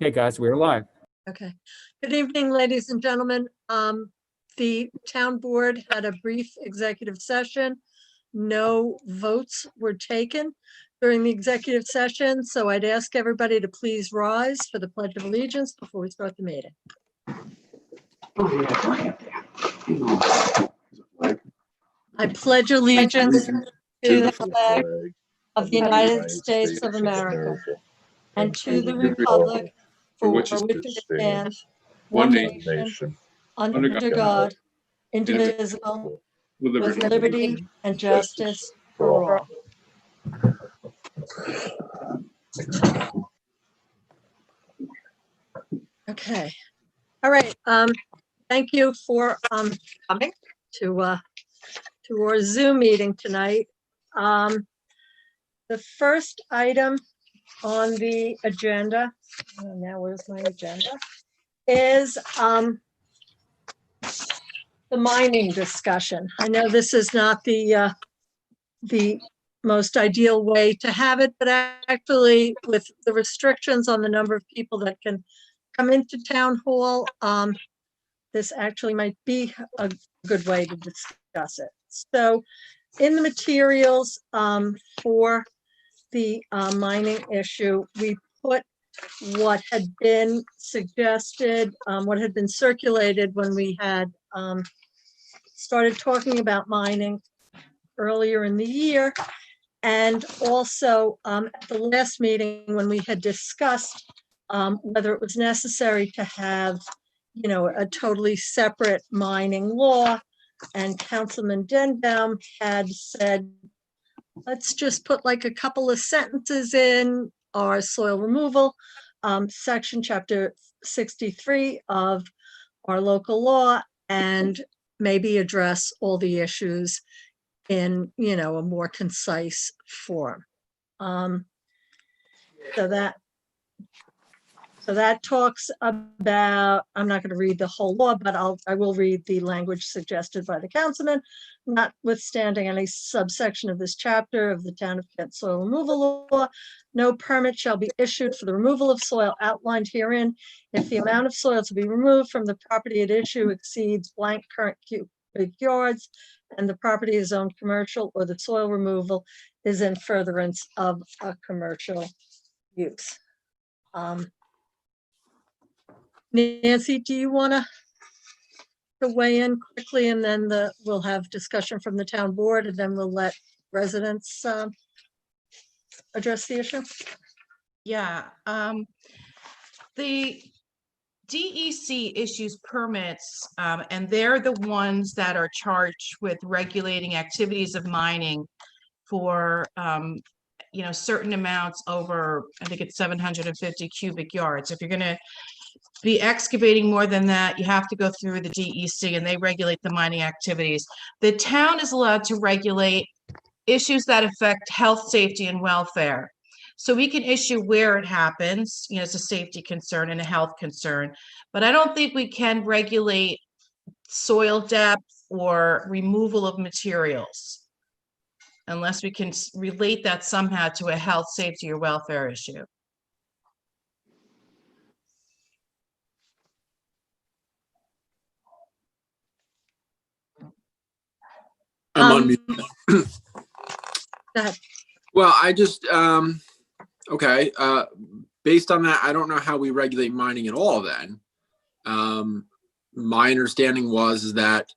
Okay, guys, we're live. Okay. Good evening, ladies and gentlemen. The town board had a brief executive session. No votes were taken during the executive session, so I'd ask everybody to please rise for the Pledge of Allegiance before we start the meeting. I pledge allegiance to the flag of the United States of America and to the republic for which it stands, one nation, under God, indivisible, with liberty and justice for all. Okay. All right. Thank you for coming to our Zoom meeting tonight. The first item on the agenda, now where's my agenda, is the mining discussion. I know this is not the most ideal way to have it, but actually with the restrictions on the number of people that can come into town hall, this actually might be a good way to discuss it. So in the materials for the mining issue, we put what had been suggested, what had been circulated when we had started talking about mining earlier in the year. And also at the last meeting when we had discussed whether it was necessary to have, you know, a totally separate mining law. And Councilman Denbaum had said, let's just put like a couple of sentences in our soil removal section, chapter 63 of our local law, and maybe address all the issues in, you know, a more concise form. So that talks about, I'm not going to read the whole law, but I will read the language suggested by the councilman. Notwithstanding any subsection of this chapter of the Town of Kent soil removal law, no permit shall be issued for the removal of soil outlined herein if the amount of soil to be removed from the property at issue exceeds blank current cubic yards and the property is owned commercial, or the soil removal is in furtherance of a commercial use. Nancy, do you want to weigh in quickly, and then we'll have discussion from the town board, and then we'll let residents address the issue? Yeah, the DEC issues permits, and they're the ones that are charged with regulating activities of mining for, you know, certain amounts over, I think it's 750 cubic yards. If you're going to be excavating more than that, you have to go through the DEC, and they regulate the mining activities. The town is allowed to regulate issues that affect health, safety, and welfare. So we can issue where it happens, you know, it's a safety concern and a health concern, but I don't think we can regulate soil depth or removal of materials unless we can relate that somehow to a health, safety, or welfare issue. I'm on mute. Go ahead. Well, I just, okay, based on that, I don't know how we regulate mining at all then. My understanding was that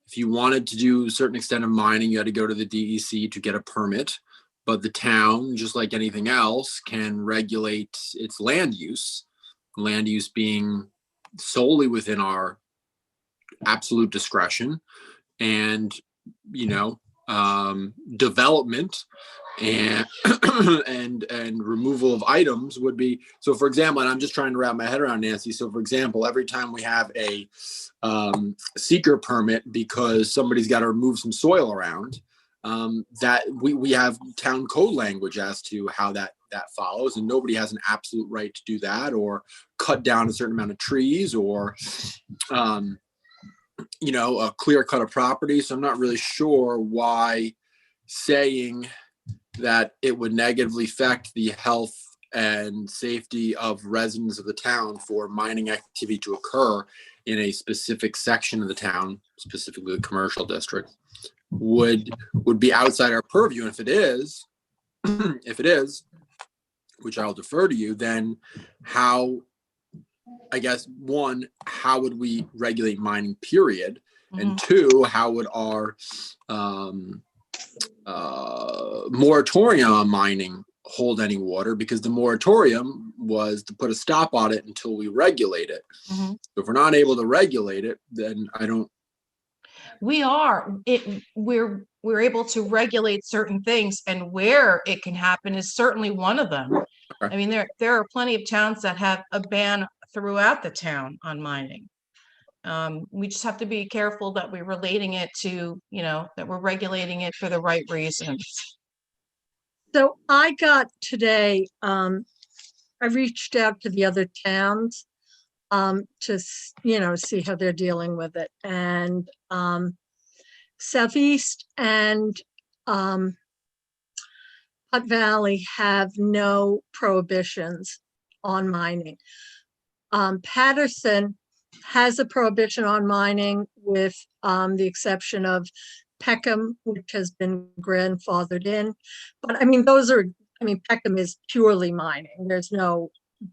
if you wanted to do a certain extent of mining, you had to go to the DEC to get a permit, but the town, just like anything else, can regulate its land use being solely within our absolute discretion. And you know, development and and removal of items would be, so for example, and I'm just trying to wrap my head around, Nancy, so for example, every time we have a seeker permit because somebody's got to remove some soil around, that we have town code language as to how that follows, and nobody has an absolute right to do that or cut down a certain amount of trees or you know, a clear cut of property. So I'm not really sure why saying that it would negatively affect the health and safety of residents of the town for mining activity to occur in a specific section of the town, specifically the commercial district, would be outside our purview. And if it is, if it is, which I'll defer to you, then how, I guess, one, how would we regulate mining, period? And two, how would our moratorium on mining hold any water? Because the moratorium was to put a stop on it until we regulate it. So if we're not able to regulate it, then I don't. We're able to regulate certain things, and where it can happen is certainly one of them. Okay. I mean, there are plenty of towns that have a ban throughout the town on mining. We just have to be careful that we're relating it to, that we're regulating it for the right reasons. So I got today, I reached out to the other towns to, see how they're dealing with it. And Southeast and Hutt Valley have no prohibitions on mining. Patterson has a prohibition on mining with the exception of Peckham, which has been grandfathered in. But I mean, Peckham is purely mining. There's no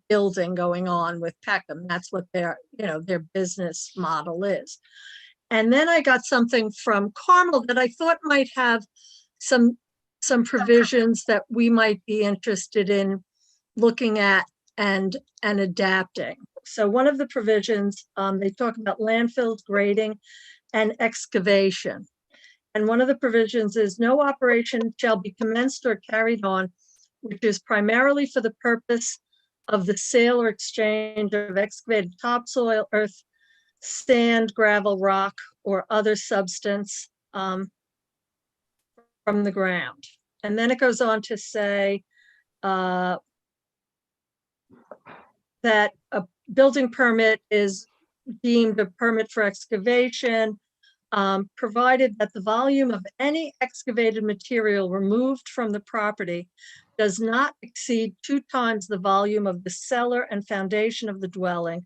building going on with Peckham. That's what their business model is. And then I got something from Carmel that I thought might have some provisions that we might be interested in looking at and adapting. So one of the provisions, they talk about landfills, grading, and excavation. And one of the provisions is no operation shall be commenced or carried on, which is primarily for the purpose of the sale or exchange of excavated topsoil, earth, sand, gravel, rock, or other substance from the ground. And then it goes on to say that a building permit is deemed a permit for excavation, provided that the volume of any excavated material removed from the property does not exceed 2 times the volume of the cellar and foundation of the dwelling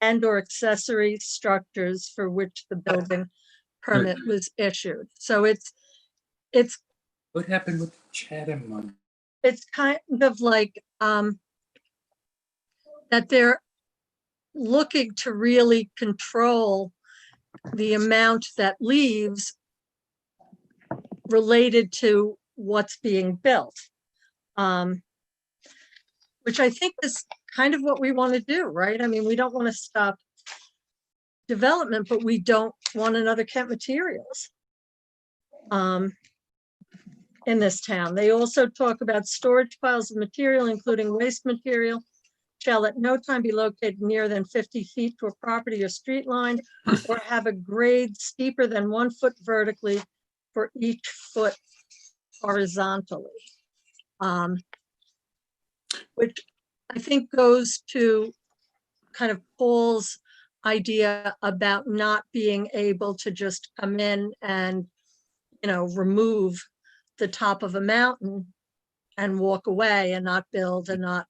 and or accessory structures for which the building permit was issued. So it's What happened with Chatham money? it's kind of like that they're looking to really control the amount that leaves related to what's being built, which I think is kind of what we want to do, right? I mean, we don't want to stop development, but we don't want another Kent Materials in this town. They also talk about storage piles of material, including waste material, shall at no time be located nearer than 50 feet to a property or street line, or have a grade steeper than 1 foot vertically for each foot horizontally. Which I think goes to kind of Paul's idea about not being able to just come in and, remove the top of a mountain and walk away and not build and not,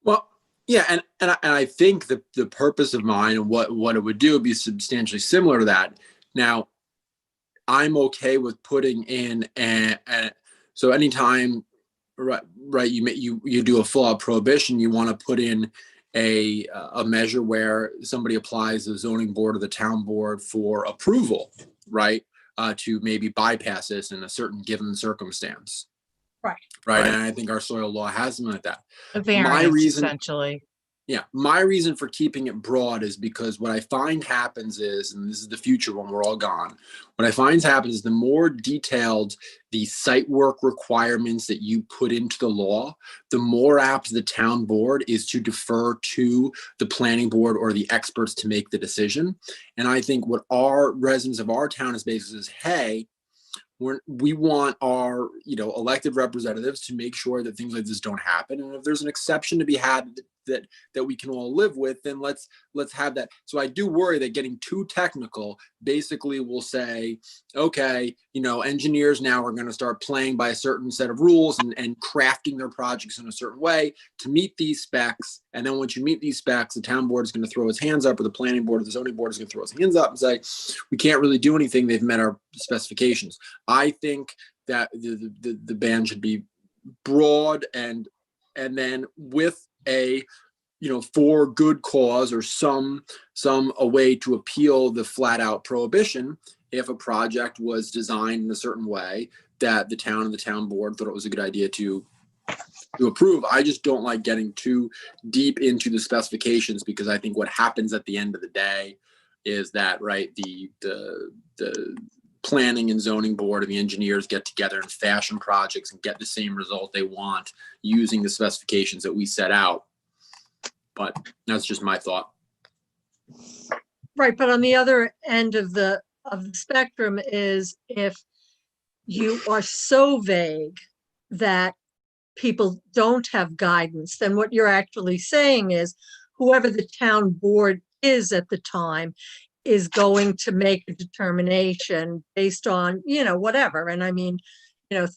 Well, yeah, and I think the purpose of mine and what it would do would be substantially similar to that. Now, I'm okay with putting in so anytime, right, you do a full-out prohibition, you want to put in a measure where somebody applies the zoning board or the town board for approval, right, to maybe bypass this in a certain given circumstance. Right. And I think our soil law has something like that. A variance, essentially. Yeah. My reason for keeping it broad is because what I find happens is, and this is the future when we're all gone, what I find happens is the more detailed the site work requirements that you put into the law, the more apt the town board is to defer to the planning board or the experts to make the decision. And I think what our residents of our town is basically is, hey, we want our elected representatives to make sure that things like this don't happen, and if there's an exception to be had that we can all live with, then let's have that. So I do worry that getting too technical basically will say, okay, engineers now are going to start playing by a certain set of rules and crafting their projects in a certain way to meet these specs. And then once you meet these specs, the town board is going to throw its hands up, or the planning board or the zoning board is going to throw its hands up and say, we can't really do anything. They've met our specifications. I think that the ban should be broad and then with a for good cause or a way to appeal the flat out prohibition if a project was designed in a certain way that the town and the town board thought it was a good idea to approve. I just don't like getting too deep into the specifications, because I think what happens at the end of the day is that, right, the planning and zoning board and the engineers get together and fashion projects and get the same result they want using the specifications that we set out. But that's just my thought. Right, but on the other end of the spectrum is if you are so vague that people don't have guidance, then what you're actually saying is whoever the town board is at the time is going to make a determination based on, whatever. And I mean,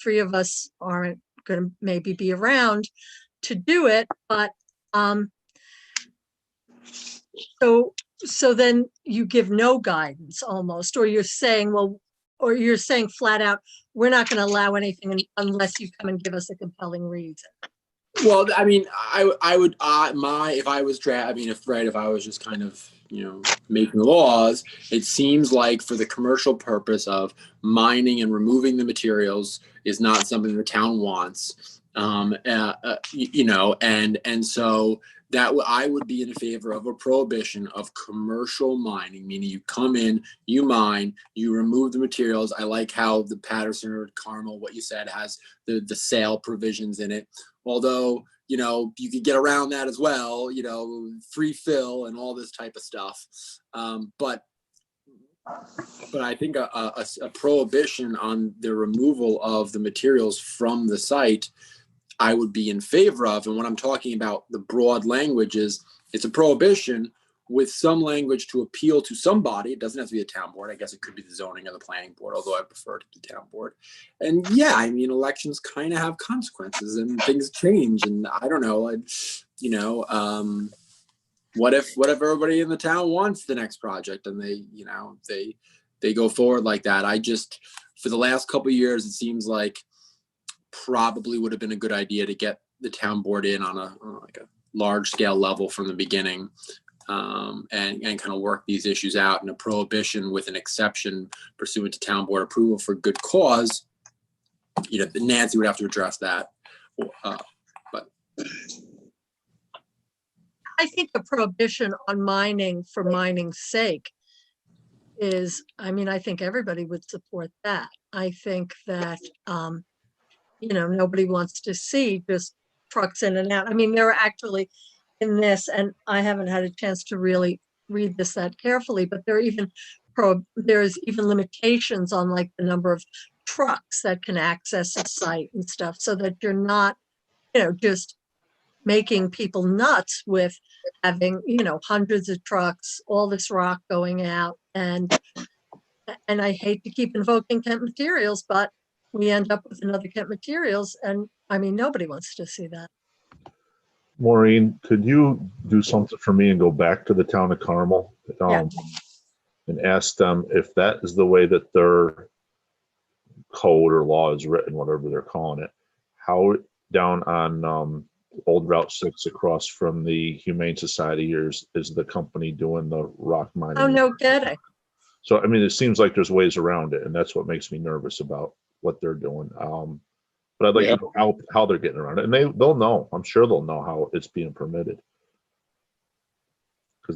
three of us aren't going to maybe be around to do it, but so then you give no guidance almost, or you're saying, or you're saying flat out, we're not going to allow anything unless you come and give us a compelling reason. Well, I mean, I would, if I was just kind of, making laws, it seems like for the commercial purpose of mining and removing the materials is not something the town wants. And so that I would be in favor of a prohibition of commercial mining, meaning you come in, you mine, you remove the materials. I like how the Patterson or Carmel, what you said, has the sale provisions in it. Although, you could get around that as well, free fill and all this type of stuff. But I think a prohibition on the removal of the materials from the site, I would be in favor of. And when I'm talking about the broad language is, it's a prohibition with some language to appeal to somebody. It doesn't have to be a town board. I guess it could be the zoning or the planning board, although I prefer to be town board. And yeah, I mean, elections kind of have consequences and things change. And I don't know, what if everybody in the town wants the next project and they go forward like that? I just, for the last couple of years, it seems like probably would have been a good idea to get the town board in on a large scale level from the beginning, and kind of work these issues out. And a prohibition with an exception pursuant to town board approval for good cause, Nancy would have to address that. But I think a prohibition on mining for mining's sake is, I think everybody would support that. I think that, nobody wants to see just trucks in and out. I mean, there are actually in this, and I haven't had a chance to really read this that carefully, but there's even limitations on like the number of trucks that can access a site and stuff, so that you're not, just making people nuts with having, hundreds of trucks, all this rock going out. And I hate to keep invoking Kent Materials, but we end up with another Kent Materials. And nobody wants to see that. Maureen, could you do something for me and go back to the town of Carmel and ask them if that is the way that their code or law is written, whatever they're calling it, how down on Old Route 6 across from the Humane Society is the company doing the rock mining? Oh, no kidding. So, it seems like there's ways around it, and that's what makes me nervous about what they're doing. But I'd like to know how they're getting around it. And they'll know. I'm sure they'll know how it's being permitted. Because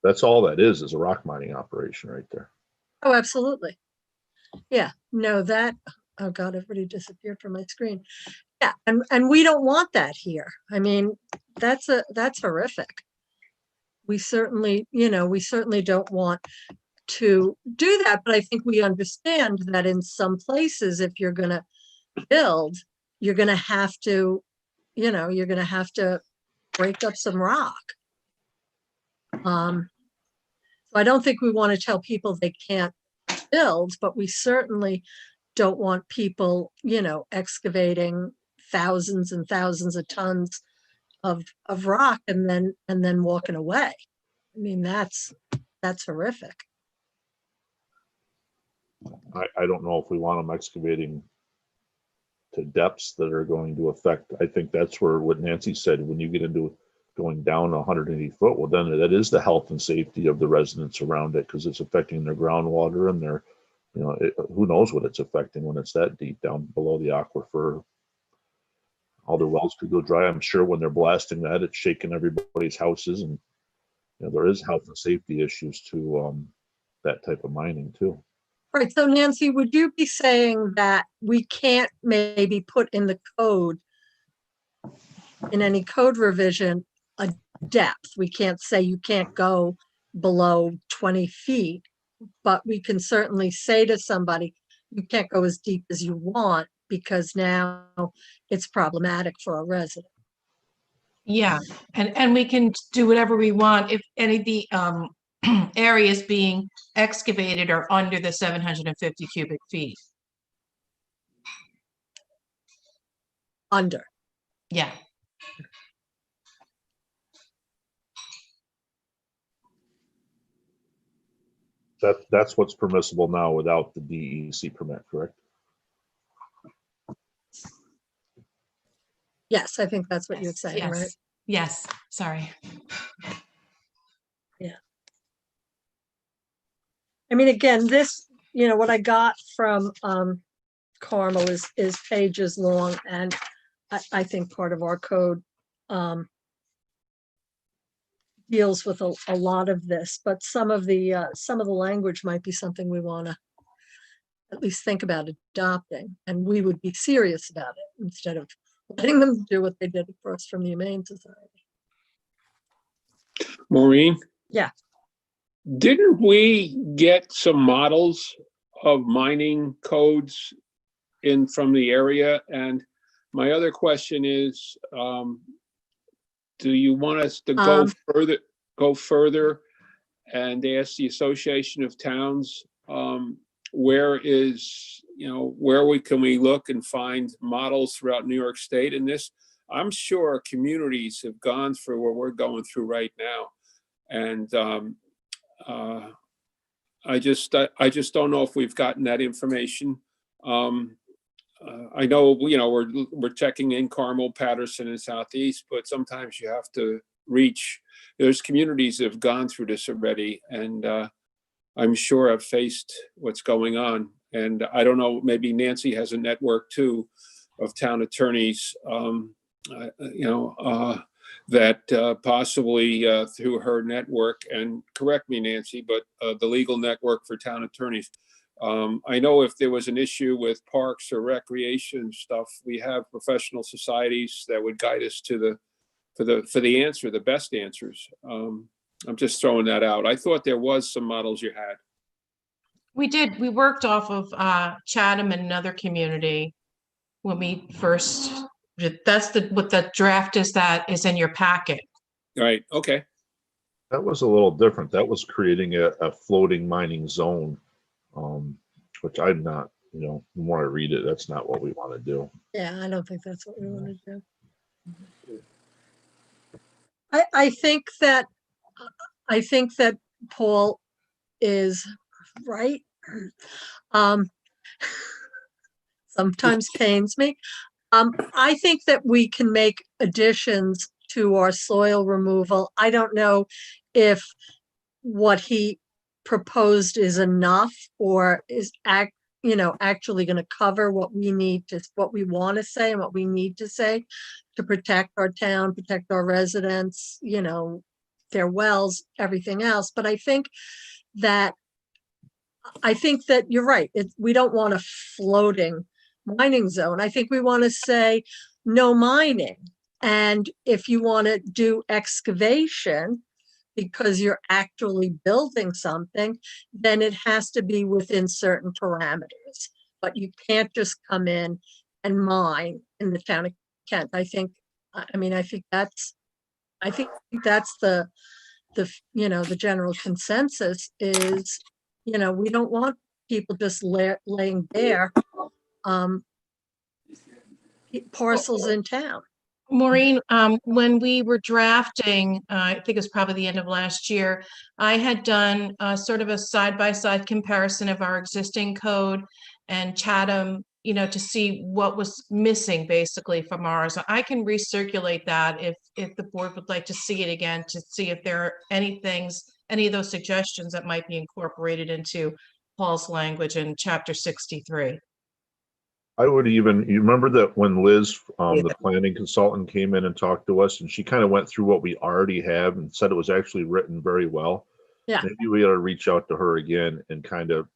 that's all that is a rock mining operation right there. Oh, absolutely. Yeah. No, oh God, everybody disappeared from my screen. Yeah. And we don't want that here. That's horrific. We certainly don't want to do that. But I think we understand that in some places, if you're going to build, you're going to have to break up some rock. So I don't think we want to tell people they can't build, but we certainly don't want people, excavating thousands and thousands of tons of rock and then walking away. I mean, that's horrific. I don't know if we want them excavating to depths that are going to affect, I think that's where what Nancy said, when you get into going down 180 foot, well, then that is the health and safety of the residents around it, because it's affecting their groundwater and their, who knows what it's affecting when it's that deep down below the aquifer. All their wells could go dry. I'm sure when they're blasting that, it's shaking everybody's houses, and there is health and safety issues to that type of mining too. Right. So Nancy, would you be saying that we can't maybe put in the code, in any code revision, a depth? We can't say you can't go below 20 feet, but we can certainly say to somebody, you can't go as deep as you want because now it's problematic for a resident. Yeah, and we can do whatever we want if any of the areas being excavated are under the 750 cubic feet. Under. Yeah. That's what's permissible now without the DEC permit, correct? Yes, I think that's what you're saying, Yes. right? Yes, sorry. Yeah. I mean, again, this, what I got from Carmel is pages long, and I think part of our code deals with a lot of this, but some of the language might be something we want to at least think about adopting, and we would be serious about it instead of letting them do what they did for us from the Humane Society. Maureen? Yeah. Didn't we get some models of mining codes in from the area? And my other question is, do you want us to go further and ask the Association of Towns, where can we look and find models throughout New York State in this? I'm sure communities have gone through what we're going through right now. And I just don't know if we've gotten that information. I know, we're checking in Carmel, Patterson, and Southeast, but sometimes you have to reach. There's communities that have gone through this already, and I'm sure have faced what's going on. And I don't know, maybe Nancy has a network too of town attorneys, that possibly through her network, and correct me, Nancy, but the legal network for town attorneys. I know if there was an issue with parks or recreation stuff, we have professional societies that would guide us to for the answer, the best answers. I'm just throwing that out. I thought there was some models you had. We did. We worked off of Chatham and another community when we first. That's what the draft is that is in your packet. Right. Okay. That was a little different. That was creating a floating mining zone, which I'm not, the more I read it, that's not what we want to do. Yeah, I don't think that's what we want to do. I think that Paul is right. Sometimes pains me. I think that we can make additions to our soil removal. I don't know if what he proposed is enough or is actually going to cover what we want to say and what we need to say to protect our town, protect our residents, their wells, everything else. But I think that you're right. We don't want a floating mining zone. I think we want to say no mining. And if you want to do excavation because you're actually building something, then it has to be within certain parameters. But you can't just come in and mine in the town of Kent. I think that's I think that's the general consensus is, we don't want people just laying bare, parcels in town. Maureen, when we were drafting, I think it was probably the end of last year, I had done sort of a side-by-side comparison of our existing code and Chatham, to see what was missing basically from ours. I can recirculate that if the board would like to see it again, to see if there are any of those suggestions that might be incorporated into Paul's language in chapter 63. I would even, you remember that when Liz, the planning consultant, came in and talked to us, and she kind of went through what we already have and said it was actually written very well. Yeah. Maybe we ought to reach out to her again and kind of,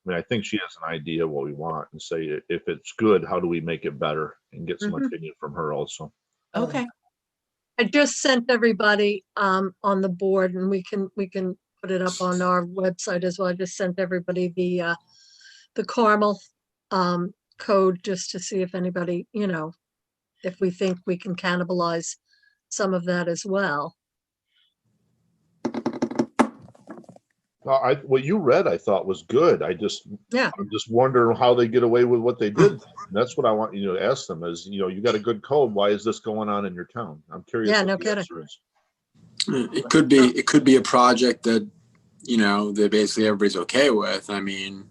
I think she has an idea of what we want, and say, if it's good, how do we make it better, and get some opinion from her also. Okay. I just sent everybody on the board, and we can put it up on our website as well. I just sent everybody the Carmel code, just to see if anybody, if we think we can cannibalize some of that as well. What you read, I thought was good. I'm just wondering how they get away with what they did. And that's what I want you to ask them is, you got a good code. Why is this going on in your town? I'm curious. Yeah, what no the kidding. answer is. It could be a project that, that basically everybody's okay with. I mean,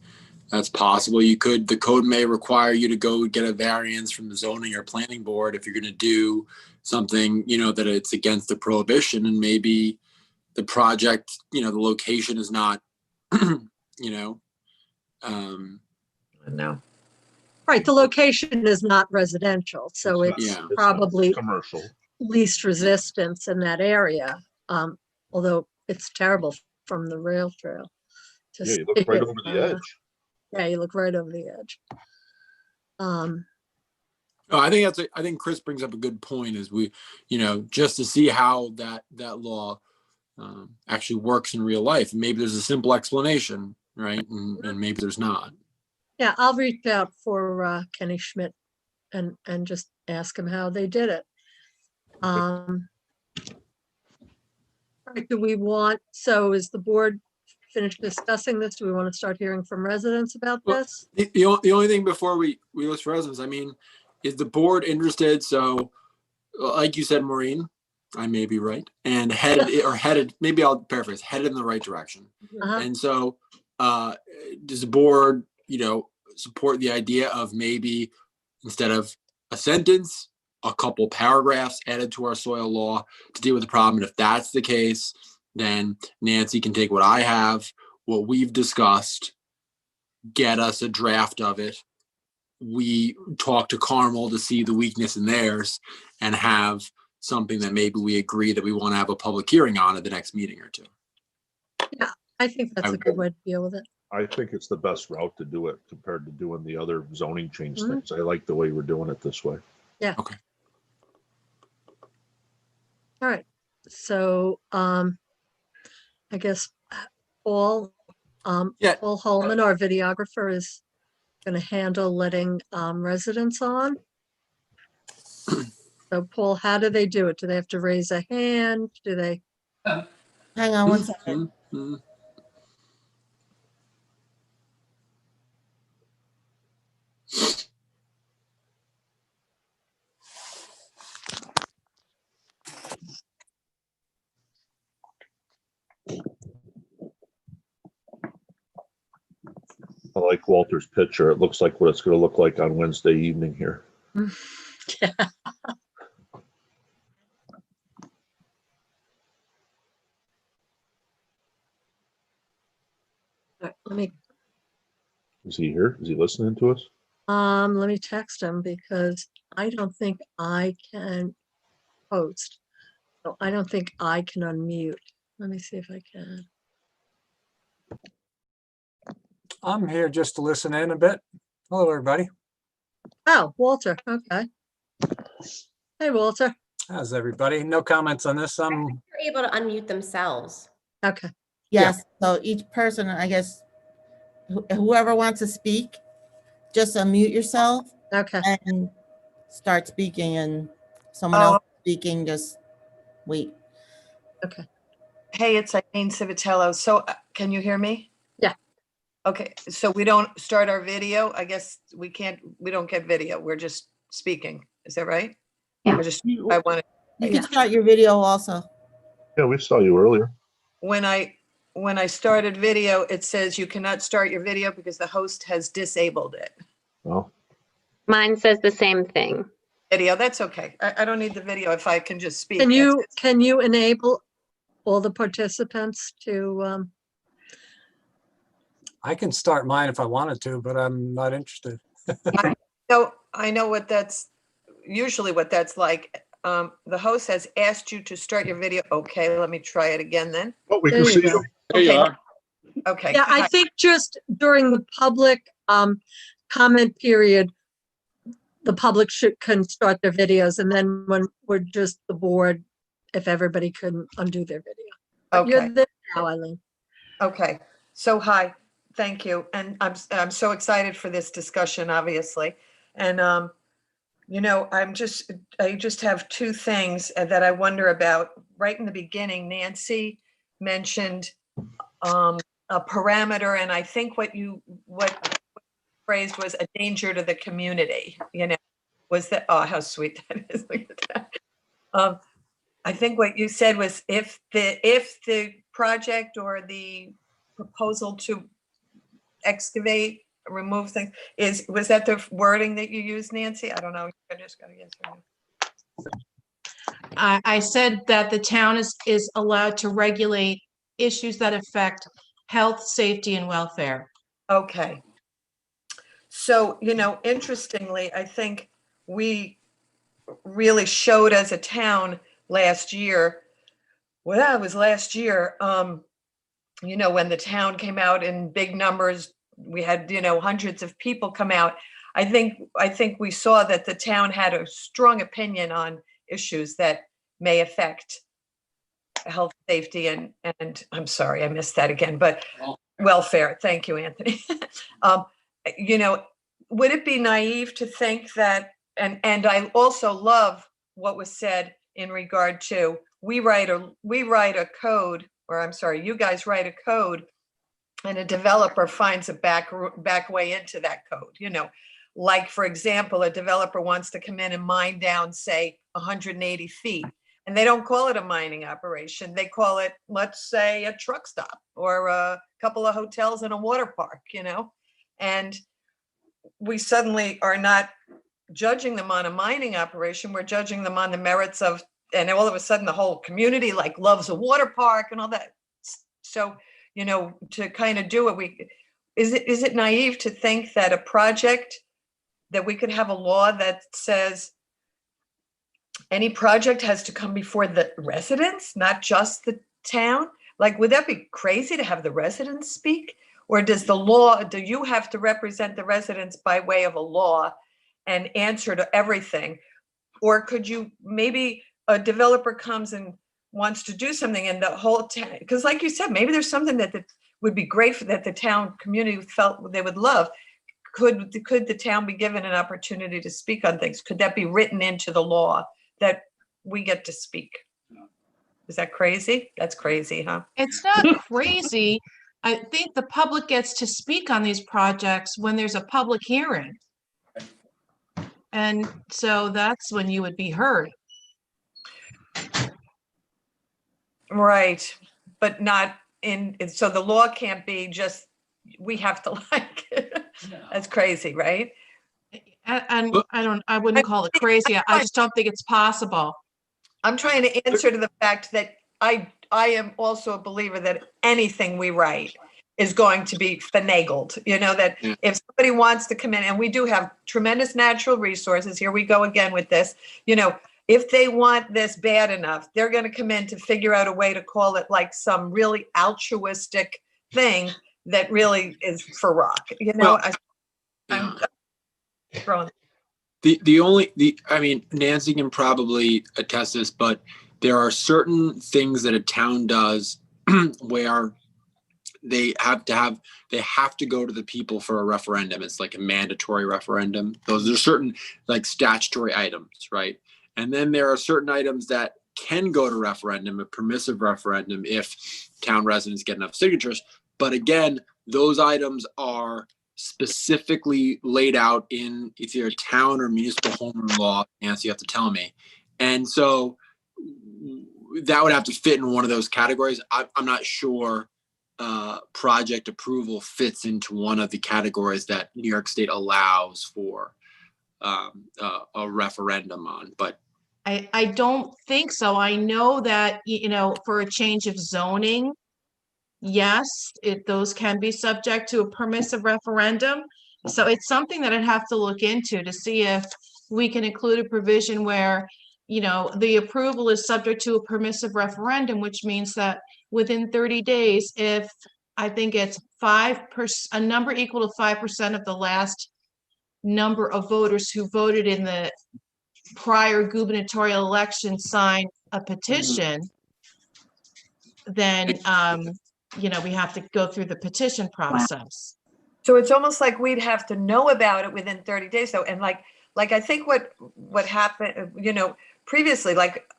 that's possible. The code may require you to go get a variance from the zoning or planning board if you're going to do something, that it's against the prohibition, and maybe the project, the location is not, No. Right, the location is not residential, so it's Yeah. probably Commercial. least resistance in that area. Although it's terrible from the rail trail. to Yeah, you look see right it. over the edge. Yeah, you look right over the edge. Oh, I think Chris brings up a good point, is we, just to see how that law actually works in real life. Maybe there's a simple explanation, right? And maybe there's not. Yeah, I'll reach out for Kenny Schmidt and just ask him how they did it. All right, so is the board finished discussing this? Do we want to start hearing from residents about Well, this? The only thing before we list residents, I mean, is the board interested? So, like you said, Maureen, I may be right, and headed, maybe I'll paraphrase, headed in the right direction. Uh-huh. And so, does the board, support the idea of maybe instead of a sentence, a couple paragraphs added to our soil law to deal with the problem? And if that's the case, then Nancy can take what I have, what we've discussed, get us a draft of it. We talk to Carmel to see the weakness in theirs, and have something that maybe we agree that we want to have a public hearing on at the next meeting or two. I think that's a good way to deal with it. I think it's the best route to do it compared to doing the other zoning change Mhm. things. I like the way we're doing it this way. Okay. All right, so I guess Paul Holman, our videographer, is going to handle letting residents on. So Paul, how do they do it? Do they have to raise a hand? Do they? Hang on one second. Mhm. I like Walter's picture. It looks like what it's going to look like on Wednesday evening here. Yeah. All right, Is he here? Is he listening to us? let me text him because I don't think I can post. So I don't think I can unmute. Let me see if I can. I'm here just to listen in a bit. Hello, everybody. Oh, Walter, okay. Hey, Walter. How's everybody? No comments on this. They're able to unmute themselves. Okay, Yes, so each person, I guess, whoever wants to speak, just unmute yourself okay. and start speaking, and someone else speaking, just wait. Hey, it's Eileen Civitello. So can you hear me? Yeah. Okay, so we don't start our video? I guess we don't get video. We're just speaking. Is that right? Yeah. I want to, You can start your video also. Yeah, we saw you earlier. when I started video, it says you cannot start your video because the host has disabled it. Oh, Mine says the same thing. Video, that's okay. I don't need the video if I can just speak. Can you enable all the participants to, I can start mine if I wanted to, but I'm not interested. No, I know usually what that's like. The host has asked you to start your video. Okay, let me try it again then. oh, we There can you see go. you. There you Okay. are. Okay. yeah, I think just during the public comment period, the public can start their videos, and then when we're just the board, if everybody can undo their video. But Okay. You're there now, Eileen. Okay, so hi, thank you. And I'm so excited for this discussion, obviously. And, I just have two things that I wonder about. Right in the beginning, Nancy mentioned a parameter, and I think what phrased was a danger to the community, was that, oh, how sweet that is. Look at that. I think what you said was if the project or the proposal to excavate, remove things was that the wording that you used, Nancy? I don't know. I just got to yes or no. I said that the town is allowed to regulate issues that affect health, safety, and welfare. Okay. So, interestingly, I think we really showed as a town last year. Well, it was last year, when the town came out in big numbers, we had, hundreds of people come out. I think we saw that the town had a strong opinion on issues that may affect health, safety, and I'm sorry, I missed that again, but welfare. Thank you, Anthony. Would it be naive to think that, and I also love what was said in regard to, we write a code, or I'm sorry, you guys write a code and a developer finds a back way into that code, like, for example, a developer wants to come in and mine down, say, 180 feet, and they don't call it a mining operation. They call it, let's say, a truck stop or a couple of hotels and a water park, and we suddenly are not judging them on a mining operation. We're judging them on the merits of, and all of a sudden the whole community loves a water park and all that. So, to kind of do it, is it naive to think that a project, that we could have a law that says any project has to come before the residents, not just the town? Would that be crazy to have the residents speak? Or do you have to represent the residents by way of a law and answer to everything? Or could you, maybe a developer comes and wants to do something and the whole town, because like you said, maybe there's something that would be great that the town community felt they would love. Could the town be given an opportunity to speak on things? Could that be written into the law that we get to speak? Is that crazy? That's crazy, huh? It's not crazy. I think the public gets to speak on these projects when there's a public hearing. And so that's when you would be heard. Right, but not so the law can't be just, we have to like it. That's crazy, right? And I wouldn't call it crazy. I just don't think it's possible. I'm trying to answer to the fact that I am also a believer that anything we write is going to be finagled, that if somebody wants to come in, and we do have tremendous natural resources, here we go again with this, if they want this bad enough, they're going to come in to figure out a way to call it like some really altruistic thing that really is for rock, I'm throwing. I mean, Nancy can probably attest this, but there are certain things that a town does where they have to go to the people for a referendum. It's like a mandatory referendum. Those are certain statutory items, right? And then there are certain items that can go to referendum, a permissive referendum, if town residents get enough signatures. But again, those items are specifically laid out in either town or municipal home rule law. Nancy, you have to tell me. And so that would have to fit in one of those categories. I'm not sure project approval fits into one of the categories that New York State allows for a referendum on, but I don't think so. I know that, for a change of zoning, yes, those can be subject to a permissive referendum. So it's something that I'd have to look into to see if we can include a provision where, the approval is subject to a permissive referendum, which means that within 30 days, if I think it's 5%, a number equal to 5% of the last number of voters who voted in the prior gubernatorial election sign a petition, then, we have to go through the petition process. So it's almost like we'd have to know about it within 30 days though. And like I think what happened, previously, like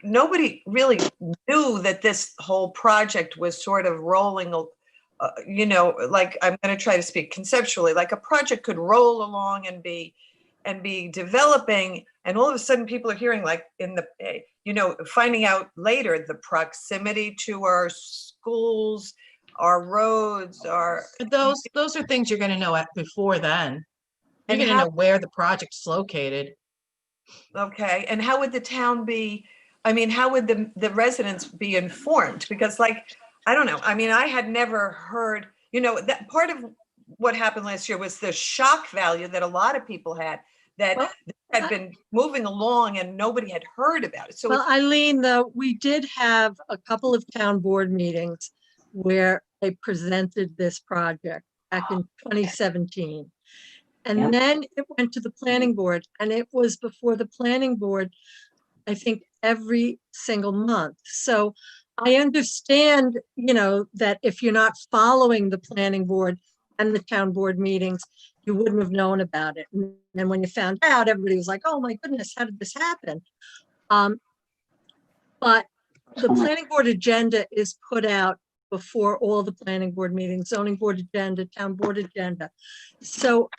nobody really knew that this whole project was sort of rolling, like I'm going to try to speak conceptually, like a project could roll along and be developing, and all of a sudden people are hearing, like in the, finding out later the proximity to our schools, our roads, Those are things you're going to know before then. You're And going to know where the project's located. Okay, and how would the town be, how would the residents be informed? Because I don't know, I had never heard, that part of what happened last year was the shock value that a lot of people had, that had been moving along and nobody had heard about it. So Well, Eileen, though, we did have a couple of town board meetings where they presented this project back in 2017. And then it went to the planning board, and it was before the planning board, I think, every single month. So I understand, that if you're not following the planning board and the town board meetings, you wouldn't have known about it. And then when you found out, everybody was like, oh my goodness, how did this happen? But the planning board agenda is put out before all the planning board meetings, zoning board agenda, town board agenda. So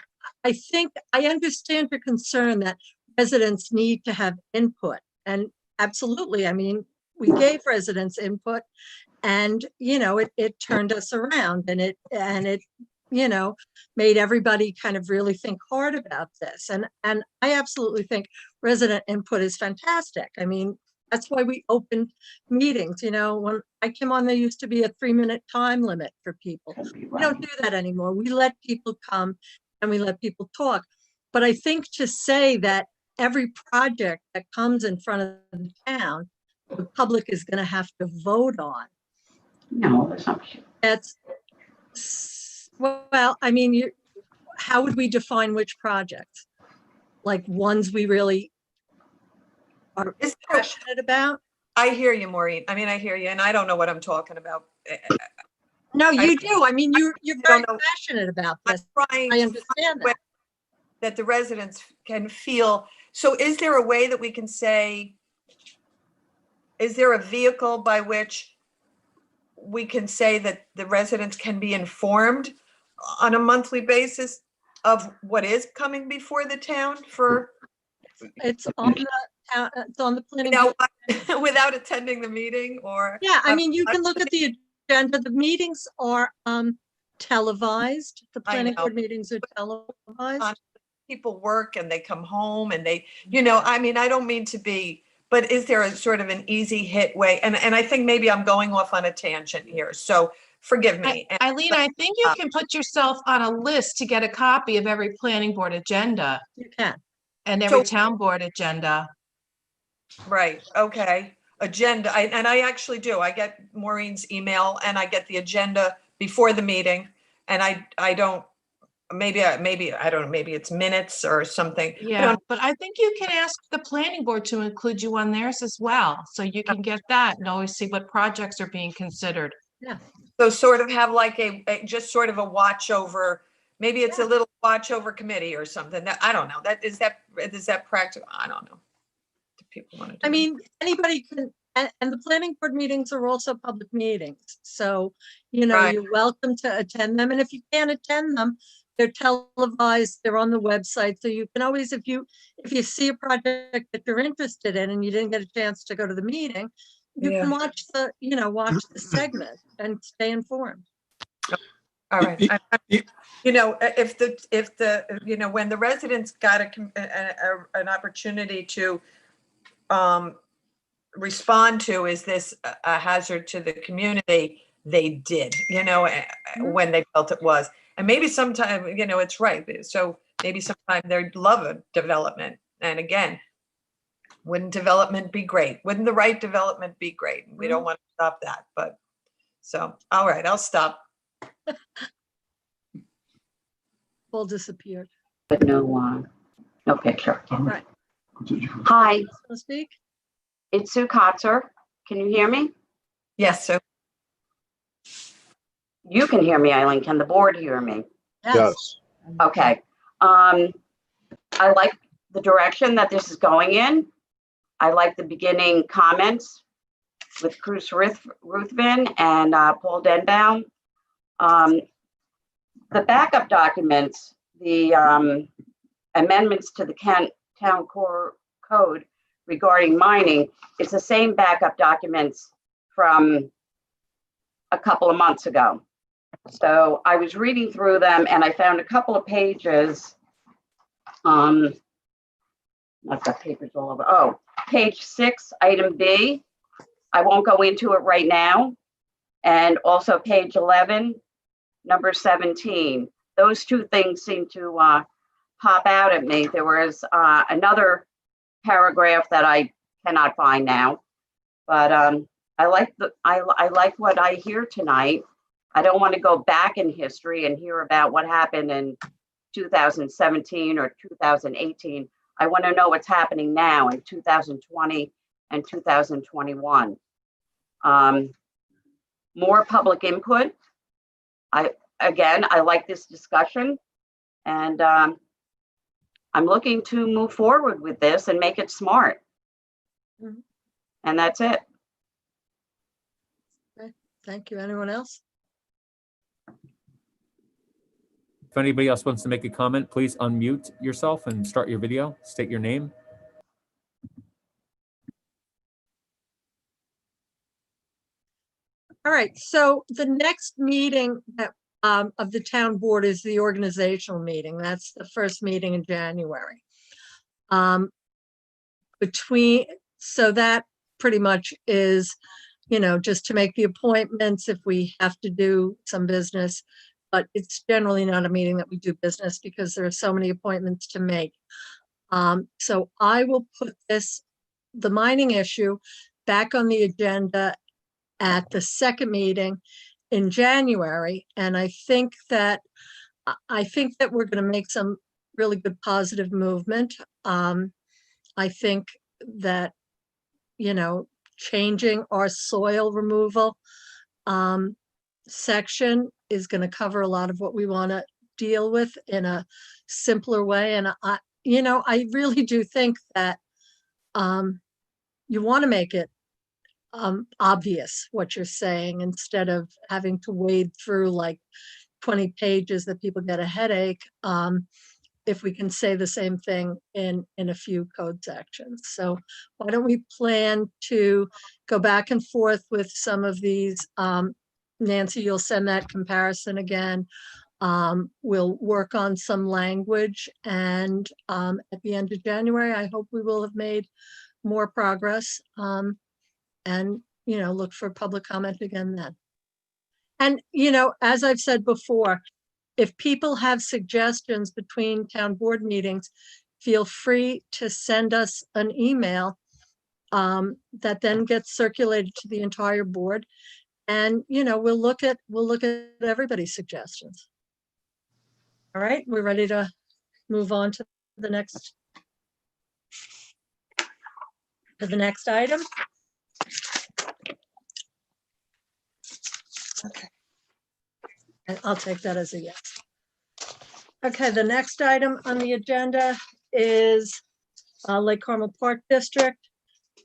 I think I understand your concern that residents need to have input, and absolutely, we gave residents input, and it turned us around, and it made everybody kind of really think hard about this, and I absolutely think resident input is fantastic. That's why we opened meetings. When I came on, there used to be a 3-minute time limit for people. We don't do that anymore. We let people come and we let people talk. But I think to say that every project that comes in front of the town, the public is going to have to vote on. No, that's not true. How would we define which projects? Like ones we really are passionate about? I hear you, Maureen. I hear you, and I don't know what I'm talking about. No, you do. You're very passionate about this. I understand that. That the residents can feel. So is there a way that we can say, is there a vehicle by which we can say that the residents can be informed on a monthly basis of what is coming before the town for? It's on the planning board. Without attending the meeting, or? Yeah, you can look at the agenda. The meetings are televised. The planning board meetings are televised. People work and they come home and they, I don't mean to be, but is there a sort of an easy hit way? And I think maybe I'm going off on a tangent here, so forgive me. Eileen, I think you can put yourself on a list to get a copy of every planning board agenda. You can. And every town board agenda. Right, okay. Agenda, and I actually do. I get Maureen's email and I get the agenda before the meeting, and I don't, maybe I don't know, maybe it's minutes or something. Yeah, but I think you can ask the planning board to include you on theirs as well, so you can get that and always see what projects are being considered. Yeah. So sort of have like just sort of a watch over, maybe it's a little watch over committee or something. That I don't know. Is that practical? I don't know. people want to do. I mean, anybody can, and the planning board meetings are also public meetings. So, you know, Right. you're welcome to attend them. And if you can't attend them, they're televised, they're on the website. So you can always, if you see a project that you're interested in and you didn't get a chance to go to the meeting, you can watch the, watch the segment and stay informed. All right. You know, if the, when the residents got an opportunity to respond to, is this a hazard to the community? They did, when they felt it was. And maybe sometime, it's right. So maybe sometime they'd love a development. And again, wouldn't development be great? Wouldn't the right development be great? We don't want to stop that, but so, all right, I'll stop. All disappeared. But no picture. Right. Hi, Want to speak? it's Sue Kotzer. Can you hear me? Yes, so You can hear me, Eileen. Can the board hear me? Yes. Okay. I like the direction that this is going in. I like the beginning comments with Bruce Ruthven and Paul Denbaum. The backup documents, the amendments to the town core code regarding mining, it's the same backup documents from a couple of months ago. So I was reading through them and I found a couple of pages. I've got papers all over. Oh, page 6, item B. I won't go into it right now. And also page 11, number 17. Those two things seem to pop out at me. There was another paragraph that I cannot find now, but I like what I hear tonight. I don't want to go back in history and hear about what happened in 2017 or 2018. I want to know what's happening now in 2020 and 2021. More public input. I like this discussion, and I'm looking to move forward with this and make it smart. Mhm. And that's it. Okay. Thank you. Anyone else? If anybody else wants to make a comment, please unmute yourself and start your video. State your name. All right, so the next meeting that, of the town board is the organizational meeting. That's the first meeting in January. So that pretty much is, just to make the appointments if we have to do some business. But it's generally not a meeting that we do business because there are so many appointments to make. So I will put the mining issue back on the agenda at the second meeting in January. And I think that we're going to make some really good positive movement. I think that, changing our soil removal section is going to cover a lot of what we want to deal with in a simpler way. And I really do think that you want to make it obvious what you're saying instead of having to wade through like 20 pages that people get a headache. If we can say the same thing in a few code sections. So why don't we plan to go back and forth with some of these? Nancy, you'll send that comparison again. We'll work on some language, and at the end of January, I hope we will have made more progress. And look for public comment again then. And as I've said before, if people have suggestions between town board meetings, feel free to send us an email that then gets circulated to the entire board. And we'll look at everybody's suggestions. All right, we're ready to move on to the next item. Okay. And I'll take that as a yes. Okay, the next item on the agenda is Lake Carmel Park District.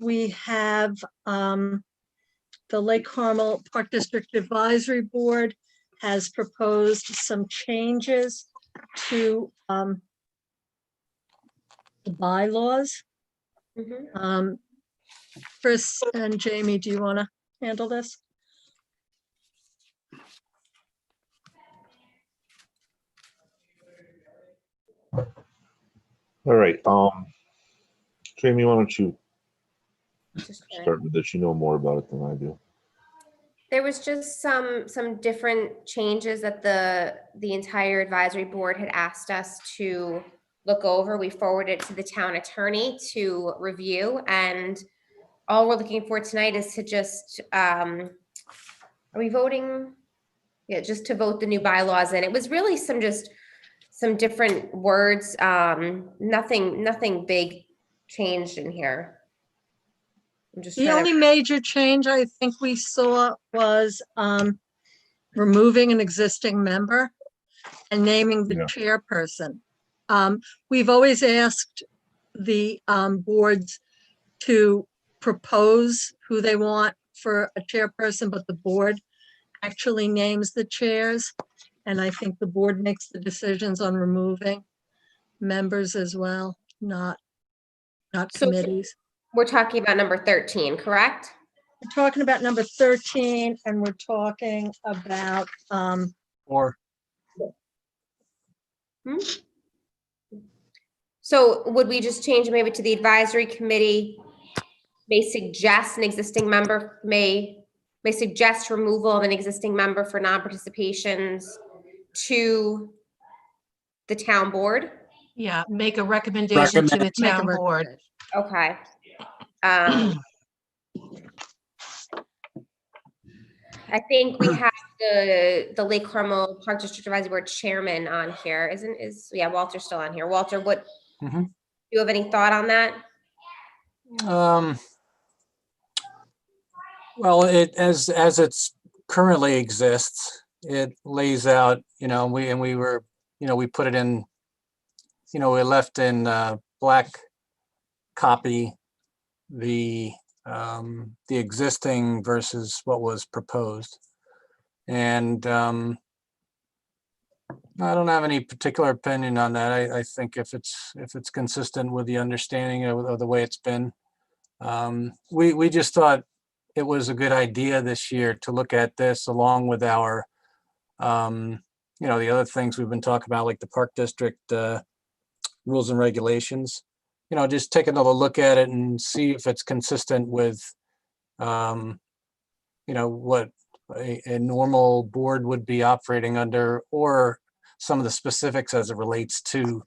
we have the Lake Carmel Park District Advisory Board has proposed some changes to the bylaws. Mhm. Chris and Jamie, do you want to handle this? All right, Jamie, why don't you Just trying. start with this? You know more about it than I do. There was just some different changes that the entire advisory board had asked us to look over. We forwarded it to the town attorney to review, and all we're looking for tonight is to just, are we voting? Yeah, just to vote the new bylaws in. It was really some different words, nothing big changed in here. I'm just The trying only to, major change I think we saw was removing an existing member and naming the Yeah. chairperson. We've always asked the boards to propose who they want for a chairperson, but the board actually names the chairs. And I think the board makes the decisions on removing members as well, not So- committees. we're talking about number 13, correct? We're talking about number 13 and we're talking about, Or So would we just change maybe to the advisory committee? May suggest an existing member, may suggest removal of an existing member for non-participations to the town board? Yeah, make a recommendation to the Make a town board. Okay. I think we have the Lake Carmel Park District Advisory Board Chairman on here, yeah, Walter's still on here. Walter, what, do Mhm. you have any thought on that? Well, as it's currently exists, it lays out, we were, we put it in, we left in black copy the existing versus what was proposed. And I don't have any particular opinion on that. I think if it's consistent with the understanding of the way it's been, we just thought it was a good idea this year to look at this along with our, the other things we've been talking about, like the Park District rules and regulations. Just take another look at it and see if it's consistent with, what a normal board would be operating under, or some of the specifics as it relates to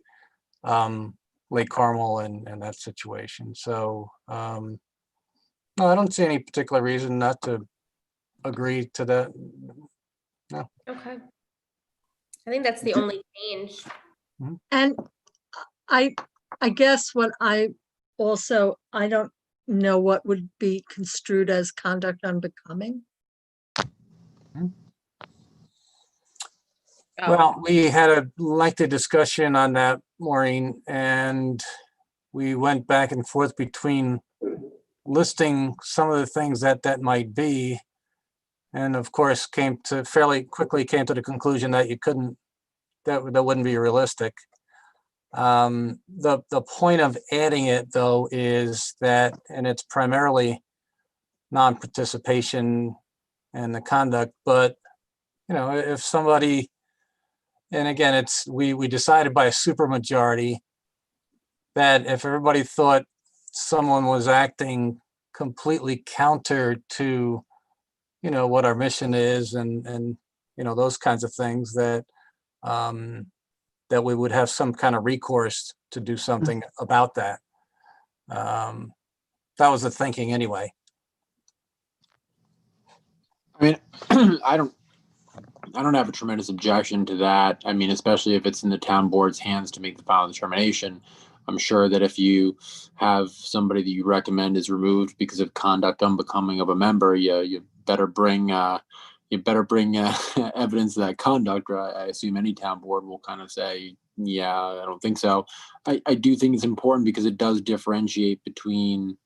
Lake Carmel and that situation. So, no, I don't see any particular reason not to agree to that. No. Okay. I think that's the only change. and I guess what I don't know what would be construed as conduct unbecoming. Oh, Well, we had a lengthy discussion on that, Maureen, and we went back and forth between listing some of the things that might be. And of course, fairly quickly came to the conclusion that that wouldn't be realistic. The point of adding it though is that, and it's primarily non-participation and the conduct, but if somebody, and again, we decided by a supermajority that if everybody thought someone was acting completely counter to, what our mission is and those kinds of things, that we would have some kind of recourse to do something about that. That was the thinking anyway. I mean, I don't have a tremendous objection to that. I mean, especially if it's in the town board's hands to make the final determination. I'm sure that if you have somebody that you recommend is removed because of conduct unbecoming of a member, you better bring evidence of that conduct. Or I assume any town board will kind of say, yeah, I don't think so. I do think it's important because it does differentiate between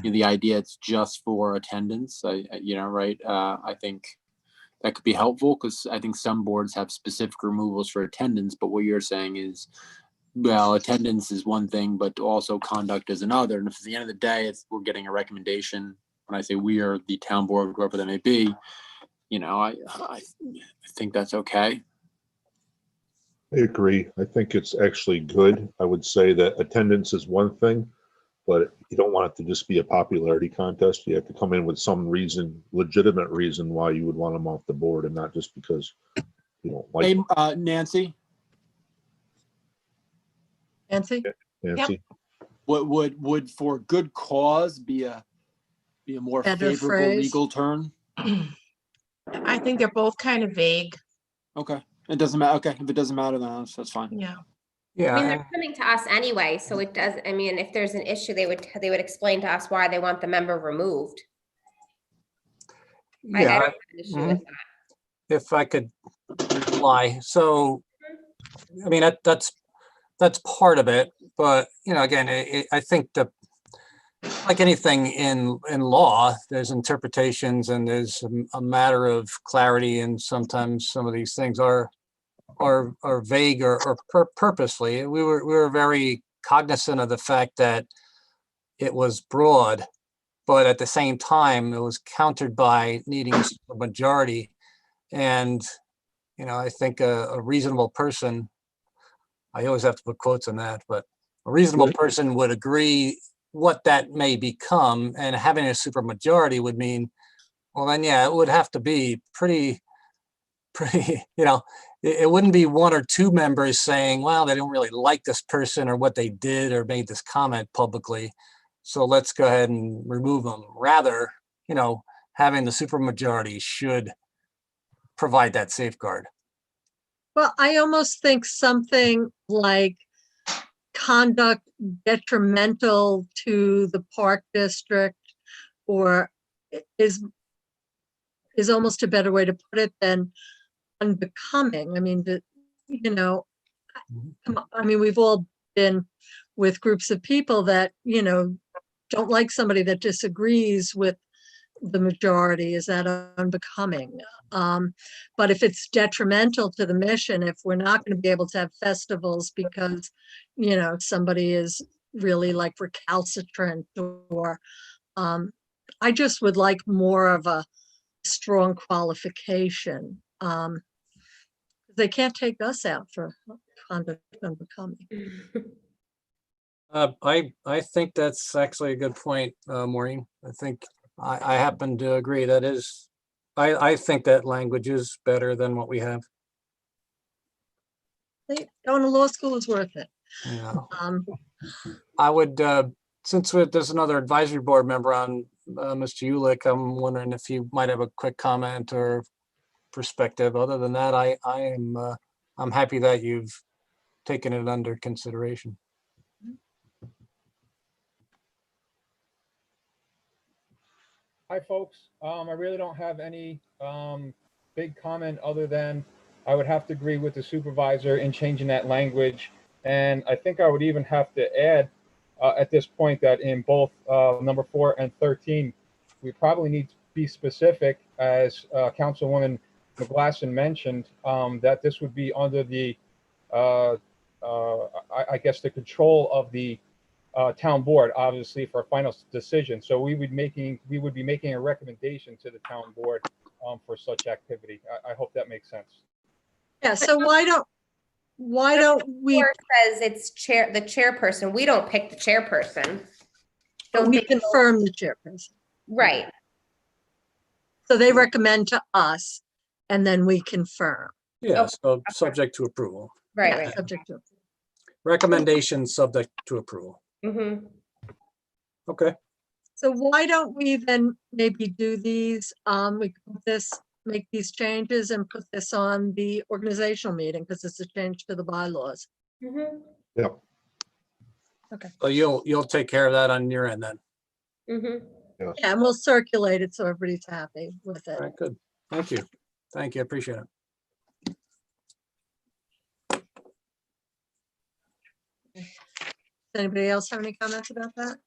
the idea it's just for attendance, right? I think that could be helpful because I think some boards have specific removals for attendance, but what you're saying is, well, attendance is one thing, but also conduct is another. And if at the end of the day, we're getting a recommendation, when I say we are the town board, whoever that may be, I think that's okay. I agree. I think it's actually good. I would say that attendance is one thing, but you don't want it to just be a popularity contest. You have to come in with some reason, legitimate reason why you would want them off the board and not just because you don't like Hey, Nancy, Nancy? Nancy. what would for good cause be a more Better favorable phrase. legal term? I think they're both kind of vague. Okay. It doesn't matter. Okay. If it doesn't matter, then that's fine. Yeah. Yeah. I mean, and- they're coming to us anyway, so it does, I mean, if there's an issue, they would explain to us why they want the member removed. I Yeah, don't have an issue with that. if I could reply. So, I mean, that's part of it, but again, I think that like anything in law, there's interpretations and there's a matter of clarity, and sometimes some of these things are vague or purposely. We were very cognizant of the fact that it was broad, but at the same time, it was countered by needing a majority. And, I think a reasonable person, I always have to put quotes on that, but a reasonable person would agree what that may become, and having a super majority would mean, well, then, yeah, it would have to be pretty, it wouldn't be one or two members saying, well, they don't really like this person or what they did or made this comment publicly, so let's go ahead and remove them. Rather, having the supermajority should provide that safeguard. Well, I almost think something like conduct detrimental to the park district or is almost a better way to put it than unbecoming. I mean, I mean, we've all been with groups of people that, don't like somebody that disagrees with the majority. Is that unbecoming? But if it's detrimental to the mission, if we're not going to be able to have festivals because, somebody is really like recalcitrant or, I just would like more of a strong qualification. They can't take us out for conduct unbecoming. I think that's actually a good point, Maureen. I think I happen to agree. That is, I think that language is better than what we have. Going to law school is worth it. Yeah. I would, since there's another advisory board member on, Mr. Ulick, I'm wondering if you might have a quick comment or perspective. Other than that, I'm happy that you've taken it under consideration. Hi, folks. I really don't have any big comment other than I would have to agree with the supervisor in changing that language. And I think I would even have to add at this point that in both number 4 and 13, we probably need to be specific, as Councilwoman McGlasson mentioned, that this would be under the, I guess, the control of the town board, obviously, for a final decision. So we would be making a recommendation to the town board for such activity. I hope that makes sense. Yeah, so why don't we, Or it says it's the chairperson. We don't pick the chairperson. Don't we they- confirm the chairperson? Right. So they recommend to us and then we confirm. Yeah, so subject to approval. Right, Yeah, right. subject to. Recommendations subject to approval. Mm-hmm. Okay. So why don't we then maybe do these, we put make these changes and put this on the organizational meeting because it's a change to the bylaws. Mm-hmm. Yep. Okay. So you'll take care of that on your end then. Mm-hmm. Yes. Yeah, and we'll circulate it so everybody's happy with it. All right, good. Thank you. Thank you. I appreciate it. Does anybody else have any comments about that?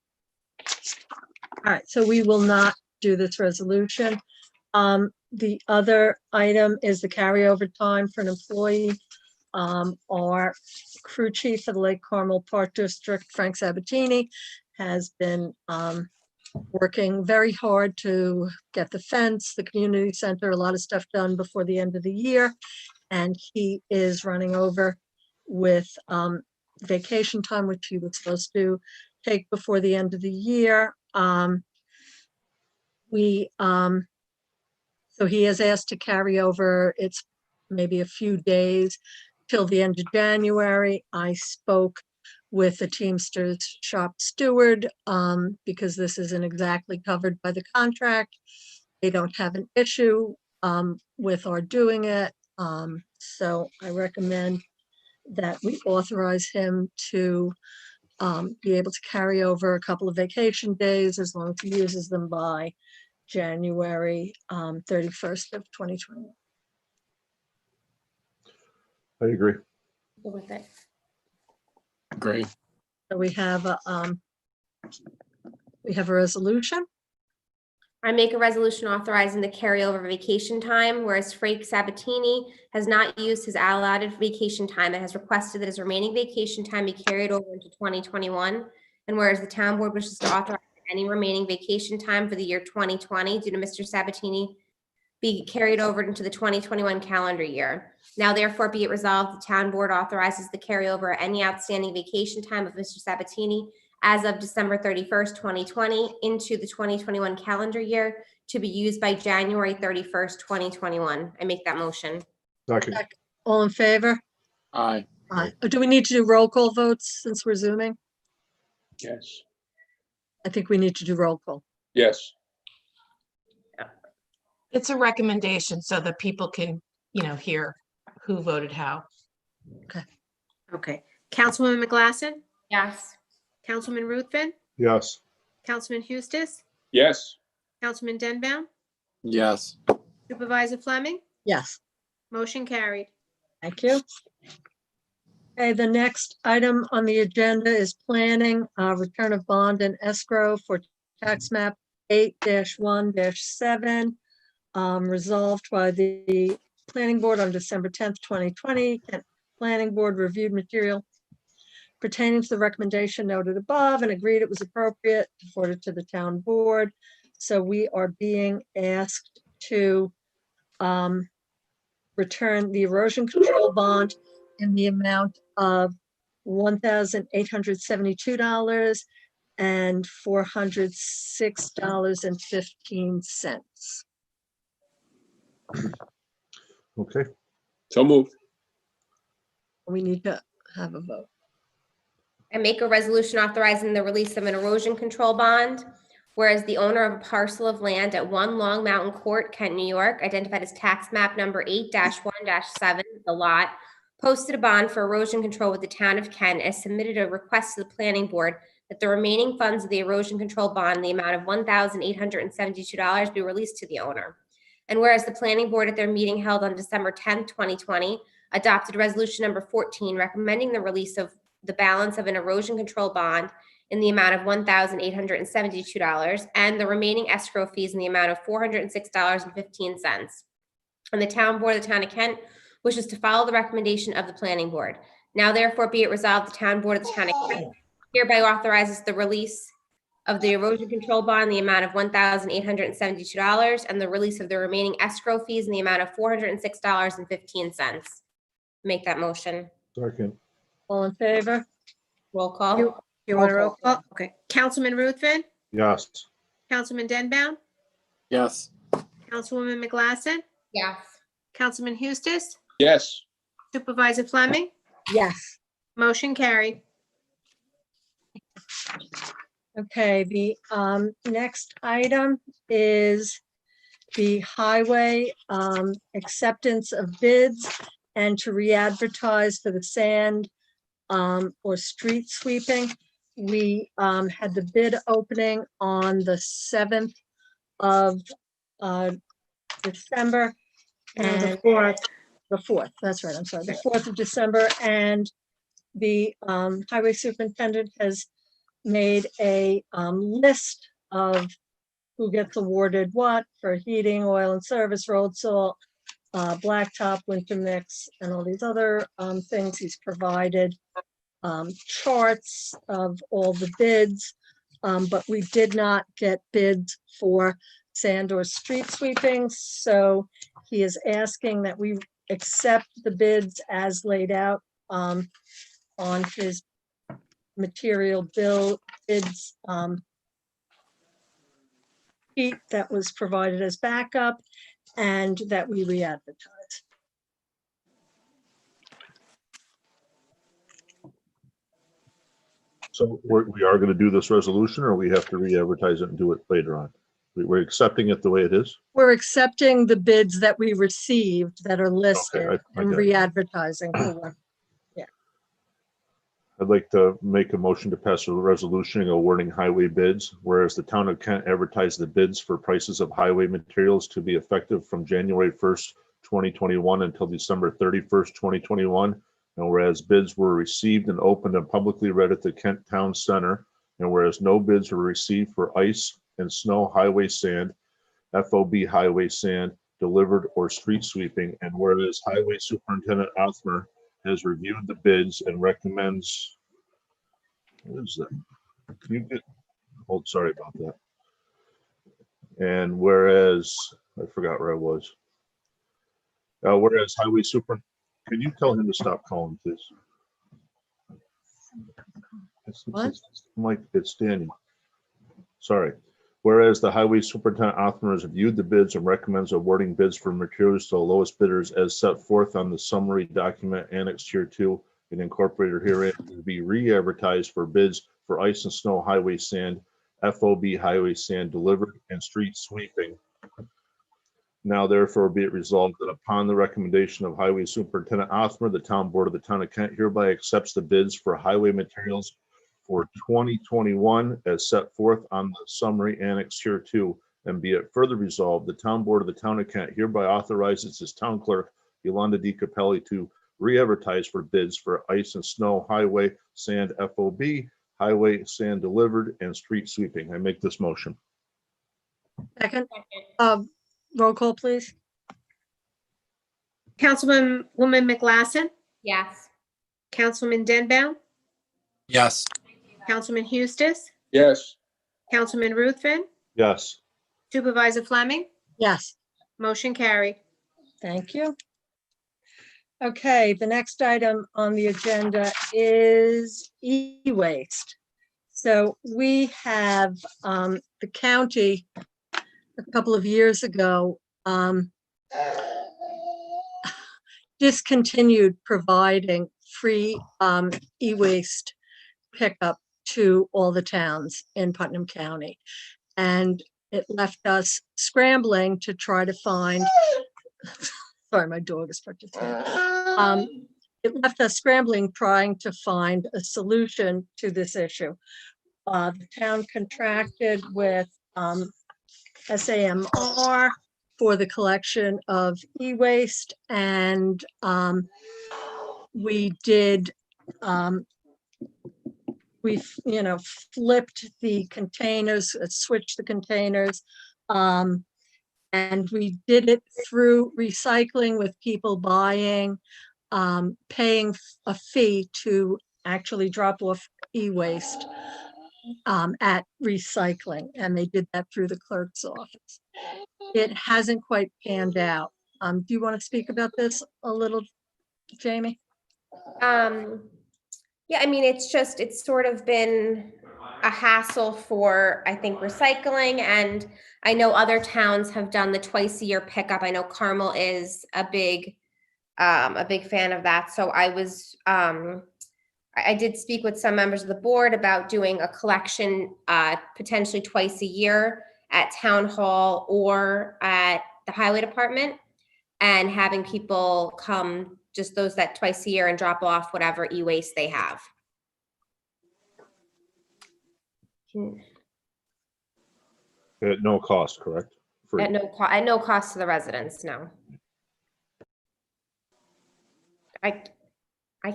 All right, so we will not do this resolution. The other item is the carryover time for an employee. Our crew chief for the Lake Carmel Park District, Frank Sabatini, has been working very hard to get the fence, the community center, a lot of stuff done before the end of the year. And he is running over with vacation time, which he was supposed to take before the end of the year. So he has asked to carry over, it's maybe a few days till the end of January. I spoke with the Teamsters shop steward because this isn't exactly covered by the contract. They don't have an issue with our doing it. So I recommend that we authorize him to be able to carry over a couple of vacation days as long as he uses them by January 31st of 2020. I agree. Go with it. Great. So we have a resolution. I make a resolution authorizing the carryover vacation time, whereas Frank Sabatini has not used his allotted vacation time and has requested that his remaining vacation time be carried over into 2021. And whereas the town board wishes to authorize any remaining vacation time for the year 2020 due to Mr. Sabatini be carried over into the 2021 calendar year. Now therefore be it resolved, the town board authorizes the carryover of any outstanding vacation time of Mr. Sabatini as of December 31st, 2020 into the 2021 calendar year to be used by January 31st, 2021. I make that motion. Second. All in favor? Aye. Aye. Do we need to do roll call votes since we're zooming? Yes. I think we need to do roll call. Yes. It's a recommendation so that people can, hear who voted how. Okay. Councilwoman McGlasson, Yes. Councilman Ruthven, Yes. Councilman Hustis, Yes. Councilman Denbaum, Yes. Supervisor Fleming, Yes. motion carried. Thank you. Okay, the next item on the agenda is planning, return of bond and escrow for tax map 8-1-7, resolved by the planning board on December 10th, 2020. Kent Planning Board reviewed material pertaining to the recommendation noted above and agreed it was appropriate to forward it to the town board. So we are being asked to return the erosion control bond in the amount of $1,872 and $406.15. Okay. So moved. We need to have a vote. I make a resolution authorizing the release of an erosion control bond, whereas the owner of a parcel of land at 1 Long Mountain Court, Kent, New York, identified as tax map number 8-1-7, the lot, posted a bond for erosion control with the town of Kent, and submitted a request to the planning board that the remaining funds of the erosion control bond in the amount of $1,872 be released to the owner. And whereas the planning board at their meeting held on December 10th, 2020, adopted resolution number 14, recommending the release of the balance of an erosion control bond in the amount of $1,872 and the remaining escrow fees in the amount of $406.15. And the town board of the town of Kent wishes to follow the recommendation of the planning board. Now therefore be it resolved, the town board of the town of Kent hereby authorizes the release of the erosion control bond in the amount of $1,872 and the release of the remaining escrow fees in the amount of $406.15. Make that motion. Second. All in favor? Roll call. You want to roll call? Okay. Councilman Ruthven, Yes. Councilman Denbaum, Yes. Councilwoman McGlasson, Yes. Councilman Hustis, Yes. Supervisor Fleming, Yes. motion carried. Okay, the next item is the highway acceptance of bids and to re-advertise for the sand or street sweeping. We had the bid opening on the 7th of December. And the 4th, that's right, I'm sorry, the 4th of December, and the highway superintendent has made a list of who gets awarded what for heating, oil and service, road salt, blacktop, winter mix, and all these other things he's provided. Charts of all the bids, but we did not get bids for sand or street sweeping. So he is asking that we accept the bids as laid out on his material bill bids sheet that was provided as backup, and that we re-advertise. So we are going to do this resolution, or we have to re-advertise it and do it later on? We're accepting it the way it is? We're accepting the bids that we received that are listed I and got it. re-advertising for one. I'd like to make a motion to pass a resolution awarding highway bids, whereas the town of Kent advertised the bids for prices of highway materials to be effective from January 1st, 2021 until December 31st, 2021. And whereas bids were received and opened and publicly read at the Kent Town Center, and whereas no bids were received for ice and snow highway sand, FOB highway sand, delivered or street sweeping, and whereas Highway Superintendent Othmer has reviewed the bids and recommends, what is that? Can you get, oh, sorry about that. And whereas, I forgot where I was. Whereas Highway Super, can you tell him to stop calling, please? What? Mike, it's Danny. Sorry. Whereas the Highway Superintendent Othmer has reviewed the bids and recommends awarding bids for materials to the lowest bidders as set forth on the summary document annexed here to and incorporated herein to be re-advertised for bids for ice and snow highway sand, FOB highway sand delivered and street sweeping. Now therefore be it resolved that upon the recommendation of Highway Superintendent Othmer, the town board of the town of Kent hereby accepts the bids for highway materials for 2021 as set forth on the summary annex here too, and be it further resolved, the town board of the town of Kent hereby authorizes its town clerk, Yolanda D. Capelli, to re-advertise for bids for ice and snow highway sand FOB, highway sand delivered, and street sweeping. I make this motion. Second, roll call, please. Councilwoman McLaughlin, Yes. Councilman Denbow, Yes. Councilman Hustis, Yes. Councilman Ruthven, Yes. Supervisor Fleming, Yes, motion carried. thank you. Okay, the next item on the agenda is e-waste. So we have, the county a couple of years ago discontinued providing free e-waste pickup to all the towns in Putnam County. And it left us scrambling to try to find, sorry, my dog is participating. It left us scrambling, trying to find a solution to this issue. The town contracted with SAMR for the collection of e-waste, and we did, we flipped the containers, switched the containers, and we did it through recycling with people buying, paying a fee to actually drop off e-waste at recycling, and they did that through the clerk's office. It hasn't quite panned out. Do you want to speak about this a little, Jamie? Yeah, I mean, it's sort of been a hassle for, I think, recycling, and I know other towns have done the twice-a-year pickup. I know Carmel is a big fan of that. So I did speak with some members of the board about doing a collection potentially twice a year at town hall or at the highway department, and having people come, just those that twice a year, and drop off whatever e-waste they have. At no cost, correct? Free. At no cost to the residents, no. I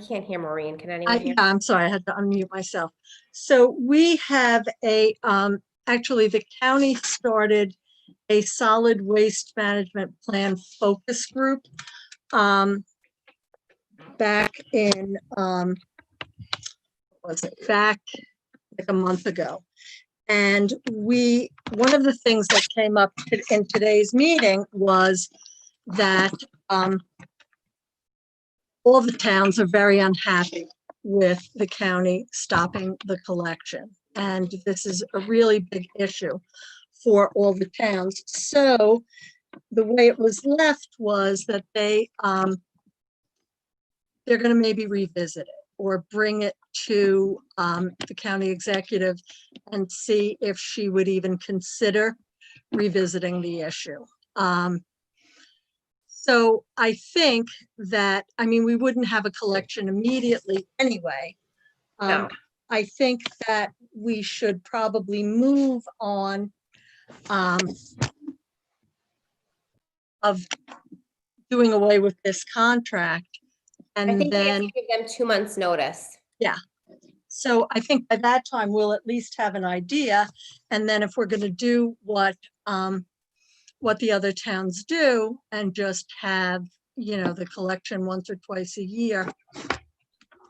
can't hear Maureen. Can anyone hear? Yeah, I'm sorry, I had to unmute myself. So we have a actually, the county started a solid waste management plan focus group back in, back like a month ago. And one of the things that came up in today's meeting was that all the towns are very unhappy with the county stopping the collection. And this is a really big issue for all the towns. So the way it was left was that they're going to maybe revisit it or bring it to the county executive and see if she would even consider revisiting the issue. So I think that, I mean, we wouldn't have a collection immediately anyway. No. I think that we should probably move on of doing away with this contract. I And think we have then, to give them 2 months' notice. so I think by that time, we'll at least have an idea. And then if we're going to do what the other towns do and just have, the collection once or twice a year.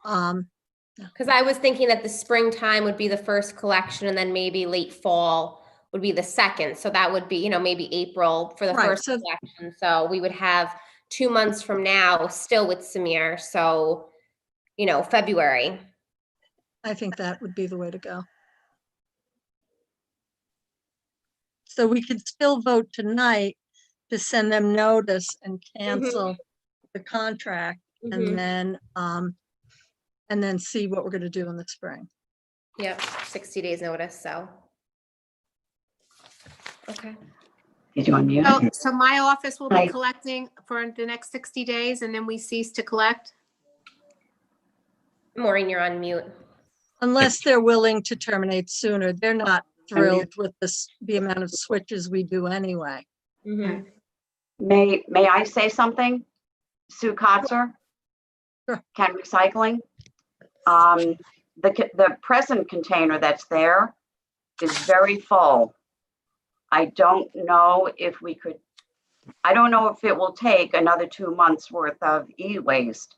Because I was thinking that the springtime would be the first collection and then maybe late fall would be the second. So that would be, maybe April for the Right, first so- collection. So we would have 2 months from now still with Samir. So, February. I think that would be the way to go. So we could still vote tonight to send them notice and cancel the contract Mhm. and then see what we're going to do in the spring. Yep, 60 days notice, so. Okay. Did you unmute? So my office will Hi. be collecting for the next 60 days and then we cease to collect? Maureen, you're on mute. Unless they're willing to terminate sooner. They're not thrilled with the amount of switches we do anyway. Mhm. May I say something? Sue Kotzer? Sure. Ken Recycling. The present container that's there is very full. I don't know if it will take another 2 months worth of e-waste,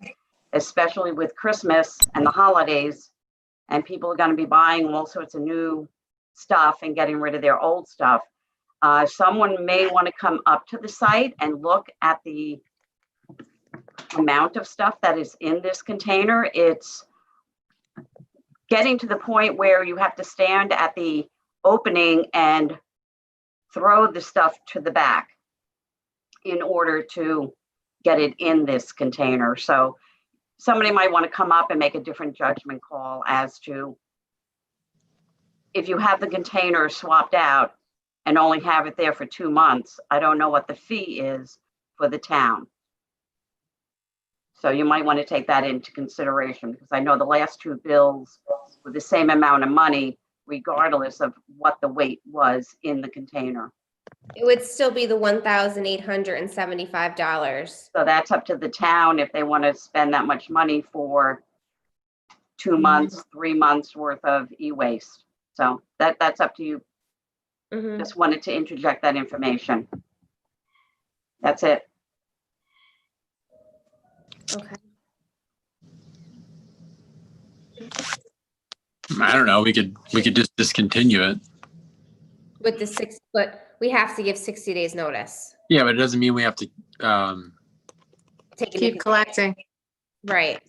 especially with Christmas and the holidays. And people are going to be buying all sorts of new stuff and getting rid of their old stuff. Someone may want to come up to the site and look at the amount of stuff that is in this container. It's getting to the point where you have to stand at the opening and throw the stuff to the back in order to get it in this container. So somebody might want to come up and make a different judgment call as to if you have the container swapped out and only have it there for 2 months, I don't know what the fee is for the town. So you might want to take that into consideration, because I know the last 2 bills were the same amount of money, regardless of what the weight was in the container. It would still be the $1,875. So that's up to the town if they want to spend that much money for 2 months, 3 months worth of e-waste. So that's up to you. Mhm. Just wanted to interject that information. That's it. Okay. I don't know. We could just discontinue it. With the 6, but we have to give 60 days notice. Yeah, but it doesn't mean we have to. Take Keep collecting. Right.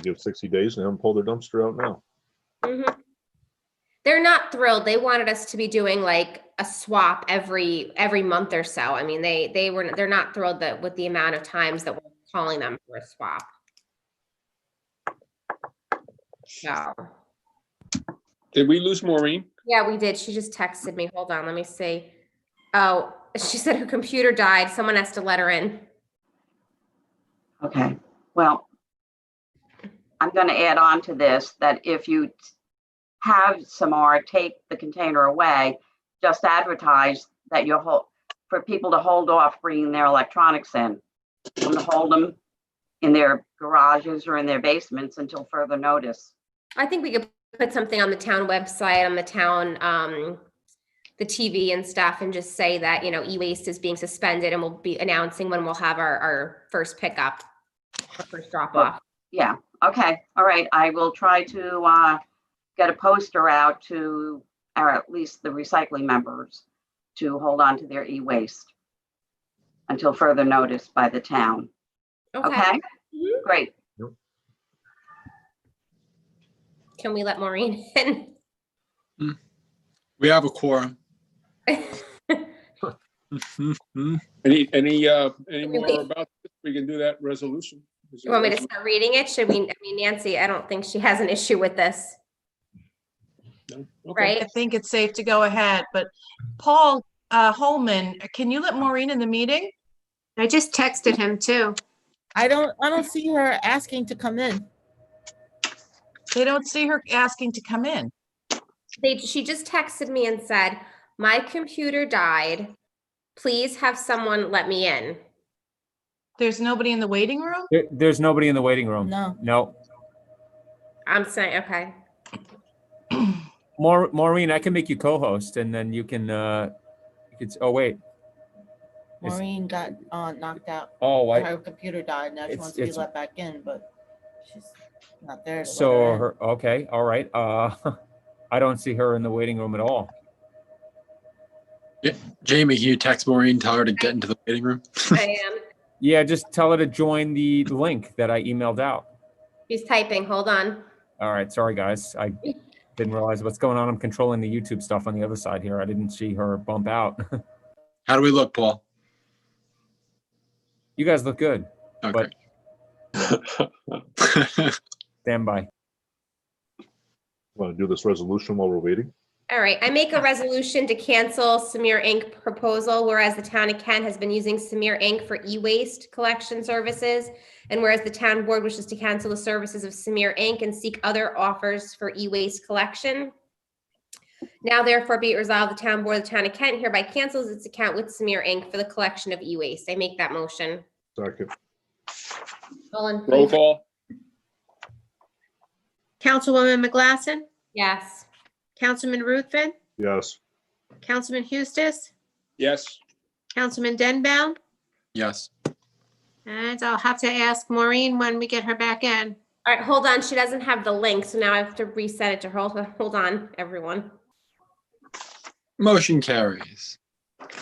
Give 60 days and then pull their dumpster out now. Mhm. They're not thrilled. They wanted us to be doing like a swap every month or so. I mean, they're not thrilled with the amount of times that we're calling them for a swap. So, Did we lose Maureen? yeah, we did. She just texted me. Hold on, let me see. Oh, she said her computer died. Someone has to let her in. Okay, well, I'm going to add on to this, that if you have Samar take the container away, just advertise that for people to hold off bringing their electronics in, and to hold them in their garages or in their basements until further notice. I think we could put something on the town website, on the town, the TV and stuff, and just say that, e-waste is being suspended, and we'll be announcing when we'll have our first pickup, our first drop off. Yeah, okay, all right. I will try to get a poster out to, or at least the recycling members, to hold on to their e-waste until further notice by the town. Okay? Great. Can we let Maureen in? We have a quorum. Any more about this? We can do that resolution. You want me to start reading it? Should we, Nancy, I don't think she has an issue with this, No? Okay. right? I think it's safe to go ahead, but Paul Holman, can you let Maureen in the meeting? I just texted him too. I don't see her asking to come in. They don't see her asking to come in. She just texted me and said, my computer died. Please have someone let me in. There's nobody in the waiting room? There's nobody in the waiting room. No. No. I'm saying, okay. Maureen, I can make you co-host and then you can, oh, wait. Maureen got knocked out. Oh, Her computer died. Now she It's- wants to be it's- let back in, but she's not there. to let So her in. okay, all right. I don't see her in the waiting room at all. Jamie, can you text Maureen, tell her to get into the waiting room? I am. Yeah, just tell her to join the link that I emailed out. She's typing. Hold on. All right, sorry guys. I didn't realize what's going on. I'm controlling the YouTube stuff on the other side here. I didn't see her bump out. How do we look, Paul? You guys look good. Okay. Stand by. Want to do this resolution while we're waiting? All right, I make a resolution to cancel Samir Inc. proposal, whereas the town of Kent has been using Samir Inc. for e-waste collection services, and whereas the town board wishes to cancel the services of Samir Inc. and seek other offers for e-waste collection. Now therefore be it resolved, the town board of the town of Kent hereby cancels its account with Samir Inc. for the collection of e-waste. I make that motion. Second. Roll Colin? call. Councilwoman McGlasson, Yes. Councilman Ruthven, Yes. Councilman Hustis, Yes. Councilman Denbaum, Yes. and I'll have to ask Maureen when we get her back in. All right, hold on. She doesn't have the link, so now I have to reset it to her. Hold on, everyone. Motion carries. All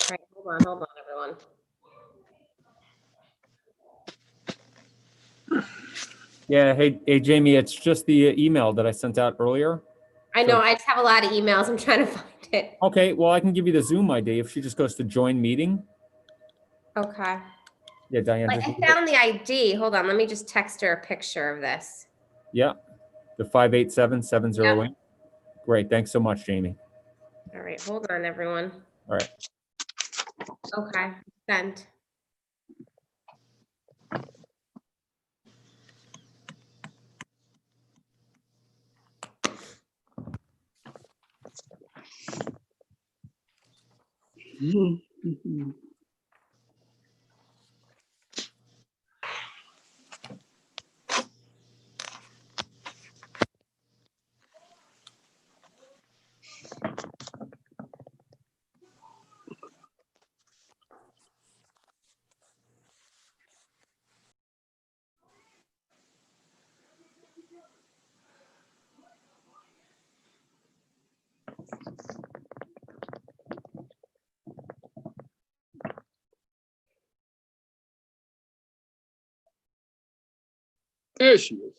right, hold on, everyone. Yeah, hey Jamie, it's just the email that I sent out earlier. I know, I just have a lot of emails. I'm trying to find it. Okay, well, I can give you the Zoom ID if she just goes to join meeting. Okay. Yeah, Diane. I found the ID. Hold on, let me just text her a picture of this. Yeah, the 587-708. Great, thanks so much, Jamie. All right, hold on, everyone. All right. Okay, sent. There she is.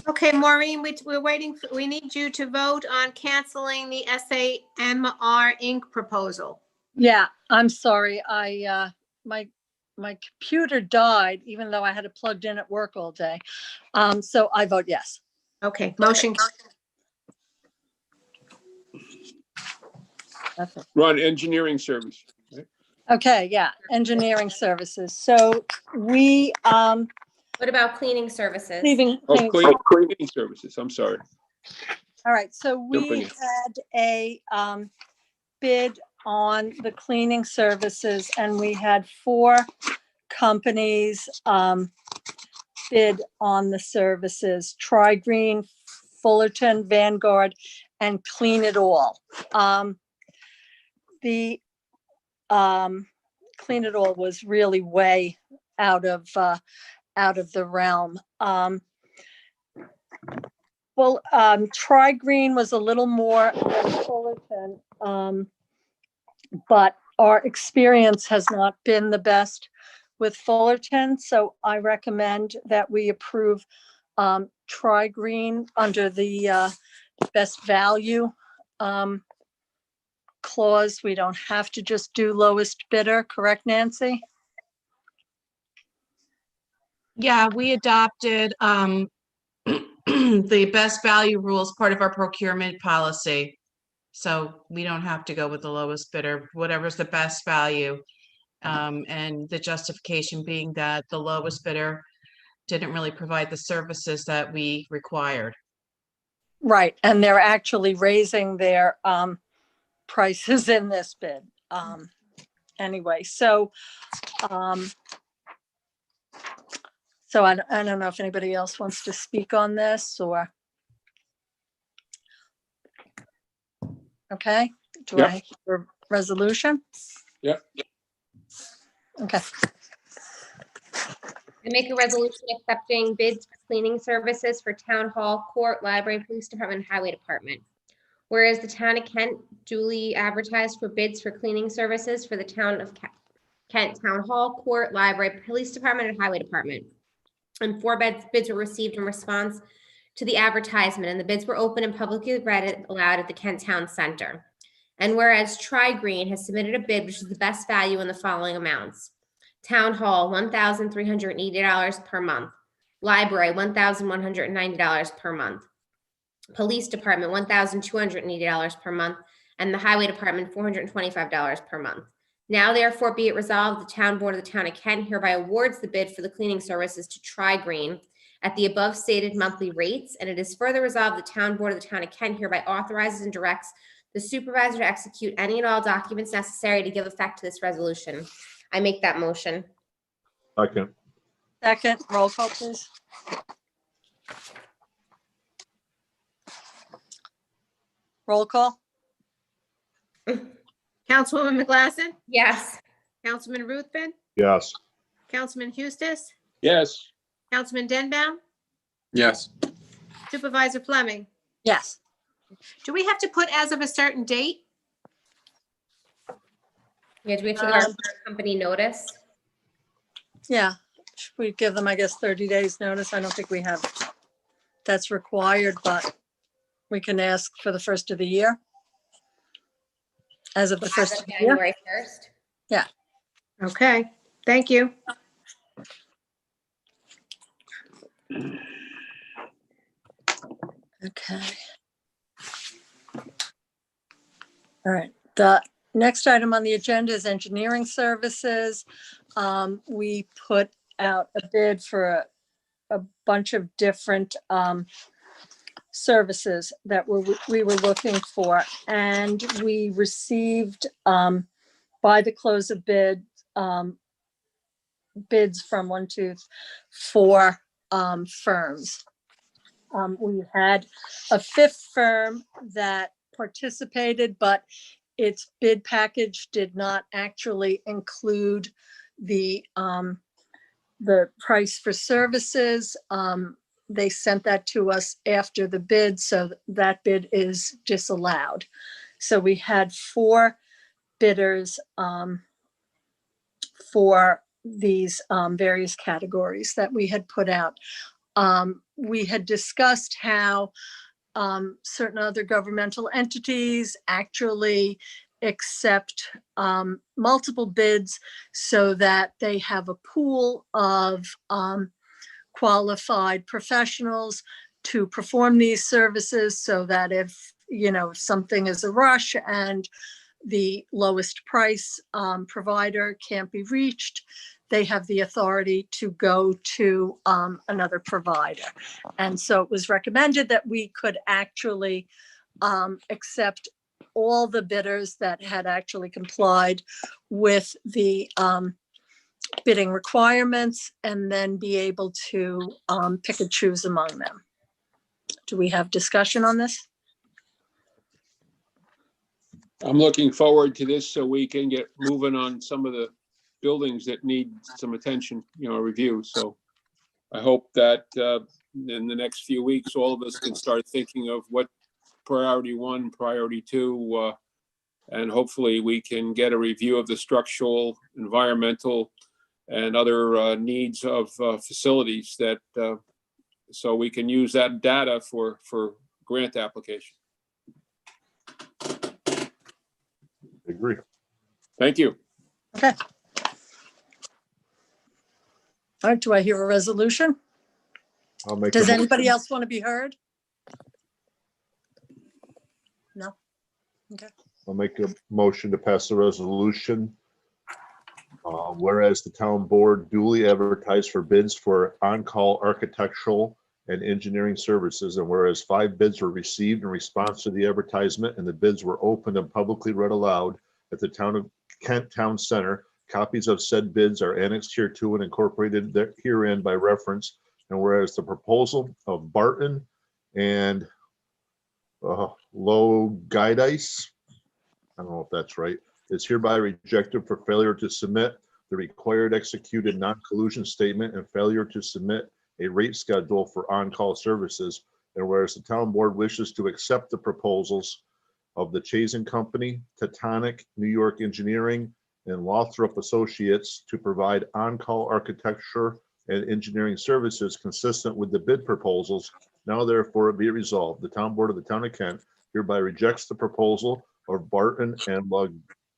Okay, Maureen, we're waiting, we need you to vote on canceling the SAMR Inc. proposal. Yeah, I'm sorry. My computer died, even though I had it plugged in at work all day. So I vote yes. Okay, motion, That's it. Run engineering service. Okay, yeah, engineering services. So we, What about cleaning services? leaving. Oh, cleaning services. I'm sorry. All right, so we Jumping in. had a bid on the cleaning services, and we had 4 companies bid on the services: Tri-Green, Fullerton, Vanguard, and Clean It All. The Clean It All was really way out of the realm. Well, Tri-Green was a little more than Fullerton, but our experience has not been the best with Fullerton, so I recommend that we approve Tri-Green under the best value clause. We don't have to just do lowest bidder, correct, Nancy? Yeah, we adopted the best value rules, part of our procurement policy. So we don't have to go with the lowest bidder, whatever's the best value. And the justification being that the lowest bidder didn't really provide the services that we required. Right, and they're actually raising their prices in this bid. Anyway, so I don't know if anybody else wants to speak on this, or. Okay, do Yep. I hear a resolution? Yep. Okay, I make a resolution accepting bids for cleaning services for town hall, court, library, police department, highway department. Whereas the town of Kent duly advertised for bids for cleaning services for the town of Kent Town Hall, court, library, police department, and highway department. And 4 bids were received in response to the advertisement, and the bids were open and publicly read aloud at the Kent Town Center. And whereas Tri-Green has submitted a bid which is the best value in the following amounts: Town Hall, $1,380 per month; Library, $1,190 per month; Police Department, $1,280 per month; and the Highway Department, $425 per month. Now therefore be it resolved, the Town Board of the Town of Kent hereby awards the bid for the cleaning services to Tri-Green at the above stated monthly rates, and it is further resolved the Town Board of the Town of Kent hereby authorizes and directs the supervisor to execute any and all documents necessary to give effect to this resolution. I make that motion. second, roll call, please. Roll call? Councilwoman McGlasson, Yes. Councilman Ruthven, Yes. Councilman Hustis, Yes. Councilman Denbaum, Yes. Supervisor Fleming. Yes. Do we have to put as of a certain date? Yeah, do we have to give our company notice? Yeah, we give them, I guess, 30 days notice. I don't think we have, that's required, but we can ask for the first of the year. As of the As first of of the year. January 1st? Yeah. Okay, thank you. Okay. All right, the next item on the agenda is engineering services. We put out a bid for a bunch of different services that we were looking for, and we received by the close of bid bids from 1, 2, 4 firms. We had a 5th firm that participated, but its bid package did not actually include the price for services. They sent that to us after the bid, so that bid is disallowed. So we had 4 bidders for these various categories that we had put out. We had discussed how certain other governmental entities actually accept multiple bids so that they have a pool of qualified professionals to perform these services, so that if, something is a rush and the lowest price provider can't be reached, they have the authority to go to another provider. And so it was recommended that we could actually accept all the bidders that had actually complied with the bidding requirements and then be able to pick and choose among them. Do we have discussion on this? I'm looking forward to this so we can get moving on some of the buildings that need some attention, review. So I hope that in the next few weeks, all of us can start thinking of what priority 1, priority 2, and hopefully we can get a review of the structural, environmental, and other needs of facilities that so we can use that data for grant application. Agree. Thank you. Okay. All right, do I hear a resolution? I'll make. Does a anybody motion. else want to be heard? No? Okay. I'll make a motion to pass the resolution. Whereas the town board duly advertised for bids for on-call architectural and engineering services, and whereas 5 bids were received in response to the advertisement, and the bids were opened and publicly read aloud at the town of Kent Town Center, copies of said bids are annexed hereto and incorporated herein by reference. And whereas the proposal of Barton and Low Guidice, I don't know if that's right, is hereby rejected for failure to submit the required executed non-collusion statement and failure to submit a rate schedule for on-call services. And whereas the town board wishes to accept the proposals of the Chazen Company, Tectonic New York Engineering, and Lothrop Associates to provide on-call architecture and engineering services consistent with the bid proposals, now therefore be it resolved, the town board of the town of Kent hereby rejects the proposal of Barton and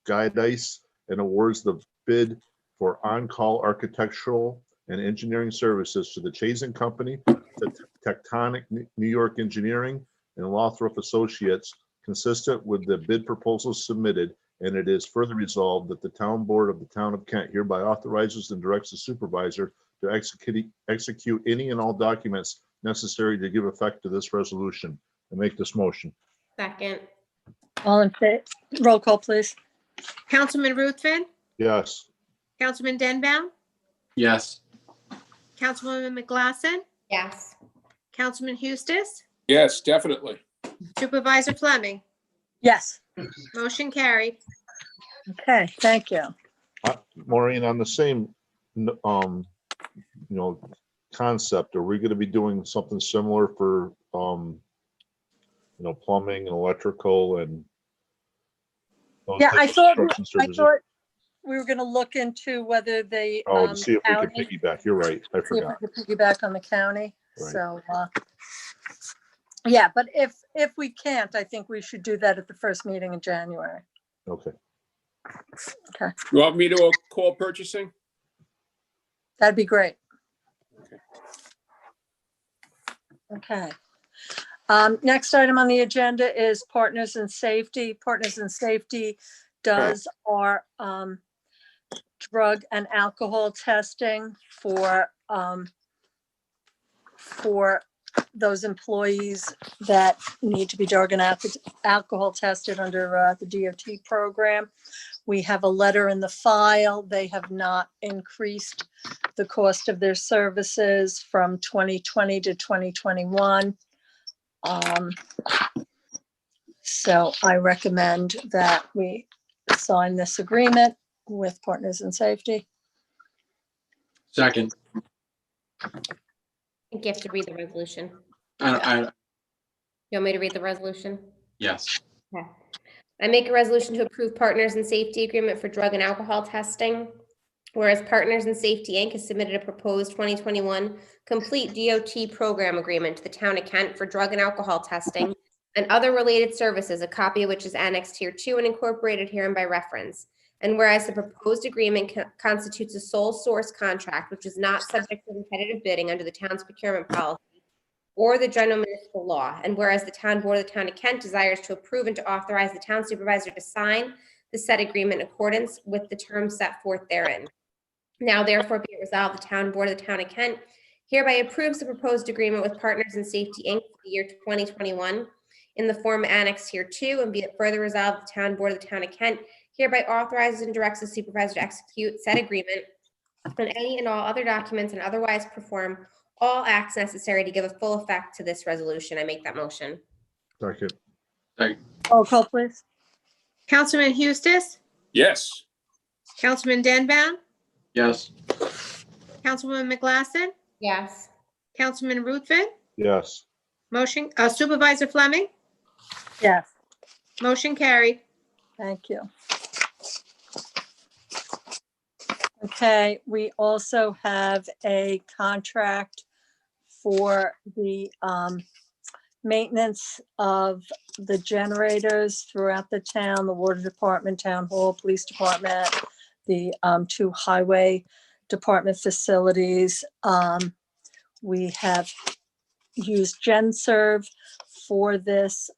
Guidice and awards the bid for on-call architectural and engineering services to the Chazen Company, Tectonic New York Engineering, and Lothrop Associates consistent with the bid proposals submitted. And it is further resolved that the town board of the town of Kent hereby authorizes and directs the supervisor to execute any and all documents necessary to give effect to this resolution. And make this motion. Second. All in favor? Roll call, please. Councilman Ruthven, Yes. Councilman Denbaum, Yes. Councilwoman McGlasson, Yes. Councilman Hustis, Yes, definitely. Supervisor Fleming. Yes. Motion carried. Okay, thank you. Maureen, on the same, concept, are we going to be doing something similar for, plumbing and electrical and those Yeah, types I of thought construction services? we were going to look into whether they. Oh, to see if we can county- piggyback. You're right. I see if forgot. we could piggyback on the county. Right. So, yeah, but if we can't, I think we should do that at the first meeting in January. Okay. Okay, You want me to call purchasing? that'd be great. Okay. Next item on the agenda is Partners in Safety. Partners in Safety does our drug and alcohol testing for those employees that need to be drug and alcohol tested under the DOT program. We have a letter in the file. They have not increased the cost of their services from 2020 to 2021. So I recommend that we sign this agreement with Partners in Safety. Second. I think you have to read the resolution. I You want me to read the resolution? yes. Okay. I make a resolution to approve Partners in Safety Agreement for drug and alcohol testing. Whereas Partners in Safety, Inc. has submitted a proposed 2021 complete DOT program agreement to the town of Kent for drug and alcohol testing and other related services, a copy of which is annexed here too and incorporated herein by reference. And whereas the proposed agreement constitutes a sole source contract, which is not subject to competitive bidding under the town's procurement policy or the general municipal law. And whereas the town board of the town of Kent desires to approve and to authorize the town supervisor to sign the said agreement in accordance with the terms set forth therein. Now therefore be it resolved, the town board of the town of Kent hereby approves the proposed agreement with Partners in Safety, Inc. for the year 2021 in the form annexed here too, and be it further resolved, the town board of the town of Kent hereby authorizes and directs the supervisor to execute said agreement and any and all other documents and otherwise perform all acts necessary to give a full effect to this resolution. I make that motion. Second. Roll call, please. Councilman Eustace, Yes. Councilman Denbow, Yes. Councilwoman McGlasson, Yes. Councilman Ruthven, Yes. motion, Supervisor Fleming, Yes. motion carried. Thank you. Okay, we also have a contract for the maintenance of the generators throughout the town, the water department, town hall, police department, the 2 highway department facilities. We have used GenServe for this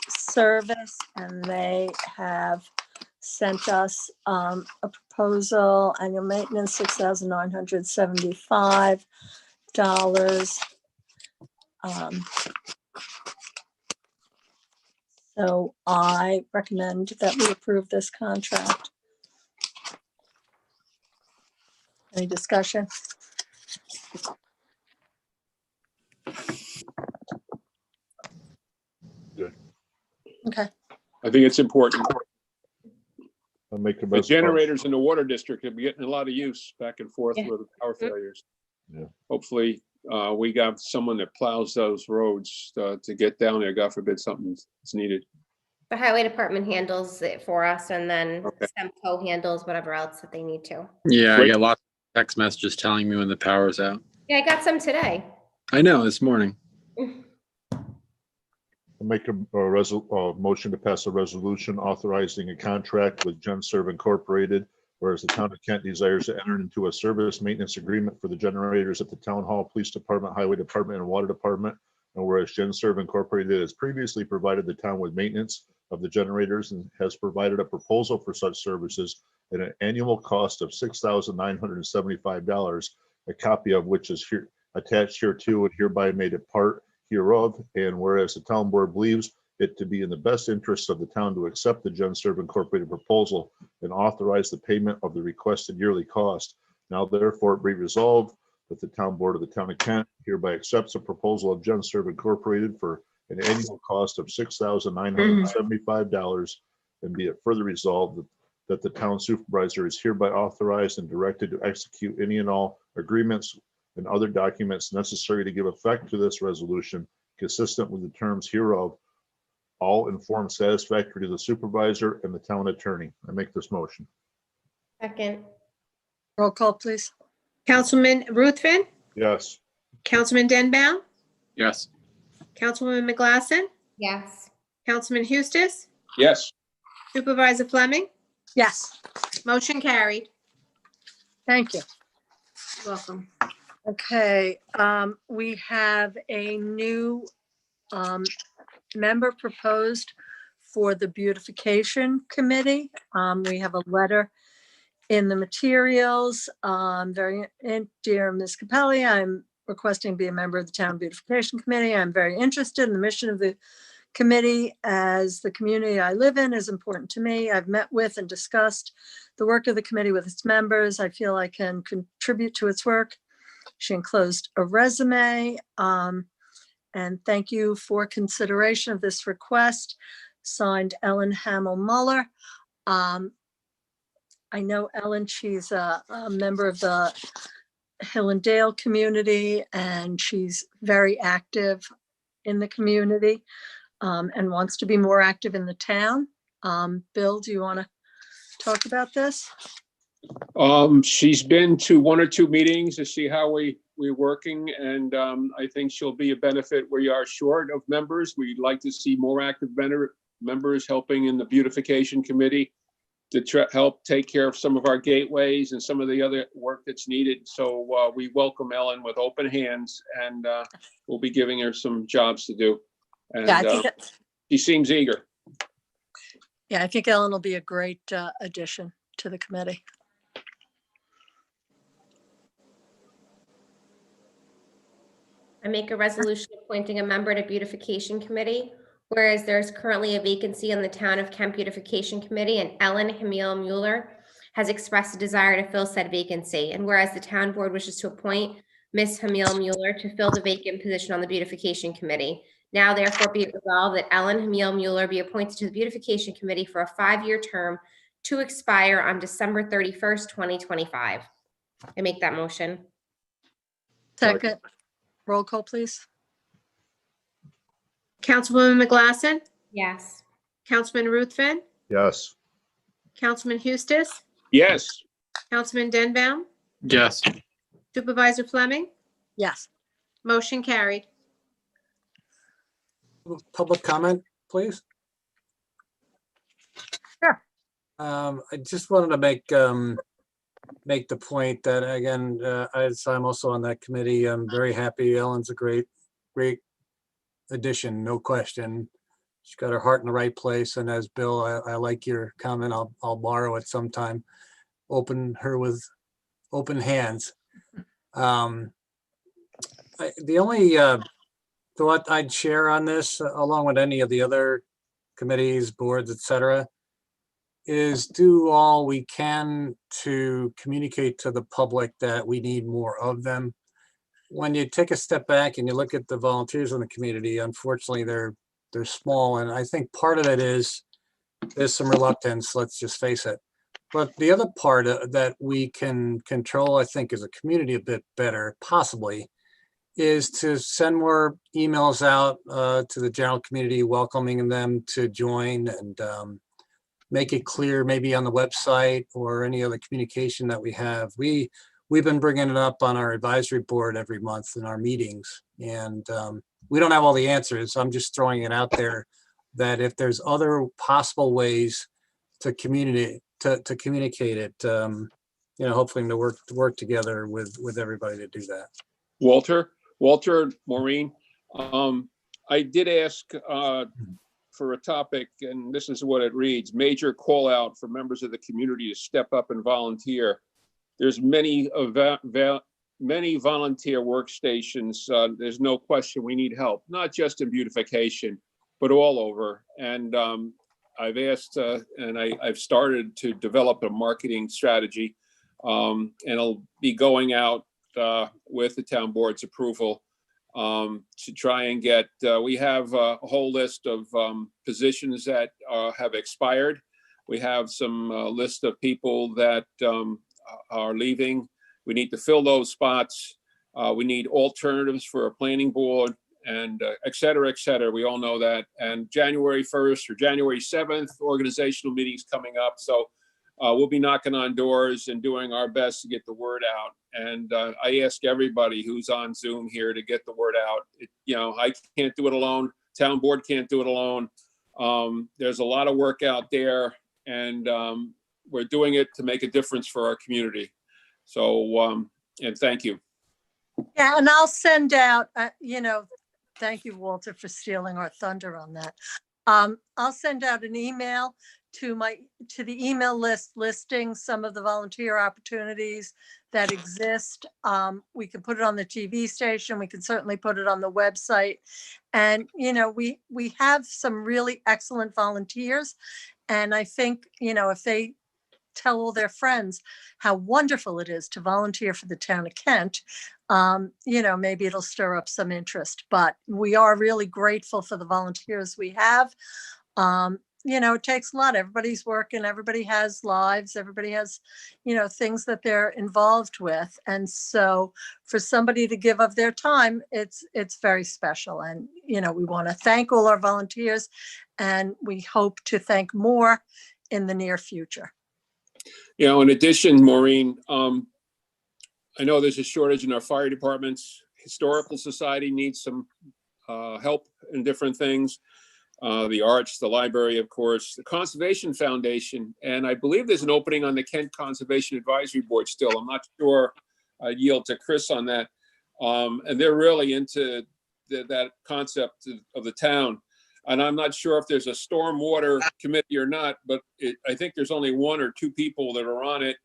service, and they have sent us a proposal, annual maintenance, $6,975. So I recommend that we approve this contract. Any discussion? Good. Okay, I think it's important. I'll make a The motion. generators in the water district have been getting a lot of use back and forth Yeah. with the power failures. Yeah. Hopefully, we got someone that plows those roads to get down there. God forbid something's needed. The highway department handles it for us, and then Okay. Semco handles whatever else that they need to. Yeah, I Great. get lots of text messages telling me when the power's out. Yeah, I got some today. I know, this morning. I'll make a motion to pass a resolution authorizing a contract with GenServe Incorporated, whereas the town of Kent desires to enter into a service maintenance agreement for the generators at the town hall, police department, highway department, and water department. And whereas GenServe Incorporated has previously provided the town with maintenance of the generators and has provided a proposal for such services at an annual cost of $6,975, a copy of which is here attached hereto and hereby made a part hereof. And whereas the town board believes it to be in the best interest of the town to accept the GenServe Incorporated proposal and authorize the payment of the requested yearly cost. Now therefore be resolved that the town board of the town of Kent hereby accepts a proposal of GenServe Incorporated for an annual cost of $6,975, and be it further resolved that the town supervisor is hereby authorized and directed to execute any and all agreements and other documents necessary to give effect to this resolution consistent with the terms hereof, all in form satisfactory to the supervisor and the town attorney. I make this motion. Second. roll call, please. Councilman Ruthven, Yes. Councilman Denbow, Yes. Councilwoman McGlasson, Yes. Councilman Eustace, Yes. Supervisor Fleming, Yes, motion carried. thank you. Welcome. Okay, we have a new member proposed for the beautification committee. We have a letter in the materials. Dear Ms. Capelli, I'm requesting to be a member of the Town Beautification Committee. I'm very interested in the mission of the committee, as the community I live in is important to me. I've met with and discussed the work of the committee with its members. I feel I can contribute to its work. She enclosed a resume, and thank you for consideration of this request. Signed, Ellen Hamill Muller. I know Ellen, she's a member of the Hill and Dale community, and she's very active in the community, and wants to be more active in the town. Bill, do you want to talk about this? She's been to 1 or 2 meetings to see how we're working, and I think she'll be a benefit. We are short of members. We'd like to see more active members helping in the beautification committee to help take care of some of our gateways and some of the other work that's needed. So we welcome Ellen with open hands, and we'll be giving her some jobs to do. And Yeah, I think she seems eager. Yeah, I think Ellen will be a great addition to the committee. I make a resolution appointing a member to Beautification Committee, whereas there's currently a vacancy on the Town of Kent Beautification Committee, and Ellen Hamil Mueller has expressed a desire to fill said vacancy. And whereas the town board wishes to appoint Ms. Hamil Mueller to fill the vacant position on the Beautification Committee, now therefore be it resolved that Ellen Hamil Mueller be appointed to the Beautification Committee for a 5-year term to expire on December 31st, 2025. I make that motion. Second, roll call, please. Councilwoman McGlasson, Yes. Councilman Ruthven, Yes. Councilman Eustace, Yes. Councilman Denbaum, Yes. Supervisor Fleming, Yes. motion carried. Public comment, please. Sure. I just wanted to make the point that, again, I'm also on that committee. I'm very happy. Ellen's a great addition, no question. She's got her heart in the right place. And as Bill, I like your comment. I'll borrow it sometime. Open her with open hands. The only thought I'd share on this, along with any of the other committees, boards, etc., is do all we can to communicate to the public that we need more of them. When you take a step back and you look at the volunteers in the community, unfortunately, they're small. And I think part of it is there's some reluctance, let's just face it. But the other part that we can control, I think, as a community a bit better, possibly, is to send more emails out to the general community, welcoming them to join, and make it clear, maybe on the website or any other communication that we have. We've been bringing it up on our advisory board every month in our meetings, and we don't have all the answers. I'm just throwing it out there that if there's other possible ways to communicate it, hopefully to work together with everybody to do that. Walter, Maureen, I did ask for a topic, and this is what it reads: major call out for members of the community to step up and volunteer. There's many volunteer workstations. There's no question we need help, not just in beautification, but all over. And I've asked, and I've started to develop a marketing strategy, and I'll be going out with the town board's approval to try and get, we have a whole list of positions that have expired. We have some list of people that are leaving. We need to fill those spots. We need alternatives for a planning board, and et cetera, et cetera. We all know that. And January 1st or January 7th, organizational meetings coming up. So we'll be knocking on doors and doing our best to get the word out. And I ask everybody who's on Zoom here to get the word out. I can't do it alone. Town board can't do it alone. There's a lot of work out there, and we're doing it to make a difference for our community. So, and thank you. Yeah, and I'll send out, thank you, Walter, for stealing our thunder on that. I'll send out an email to the email list listing some of the volunteer opportunities that exist. We can put it on the TV station. We can certainly put it on the website. And, we have some really excellent volunteers. And I think, if they tell all their friends how wonderful it is to volunteer for the town of Kent, maybe it'll stir up some interest. But we are really grateful for the volunteers we have. It takes a lot. Everybody's working, everybody has lives, everybody has, things that they're involved with. And so for somebody to give of their time, it's very special. And, we want to thank all our volunteers, and we hope to thank more in the near future. In addition, Maureen, I know there's a shortage in our fire departments. Historical Society needs some help in different things. The arts, the library, of course, the Conservation Foundation, and I believe there's an opening on the Kent Conservation Advisory Board still. I'm not sure. I yield to Chris on that. And they're really into that concept of the town. And I'm not sure if there's a stormwater committee or not, but I think there's only 1 or 2 people that are on it.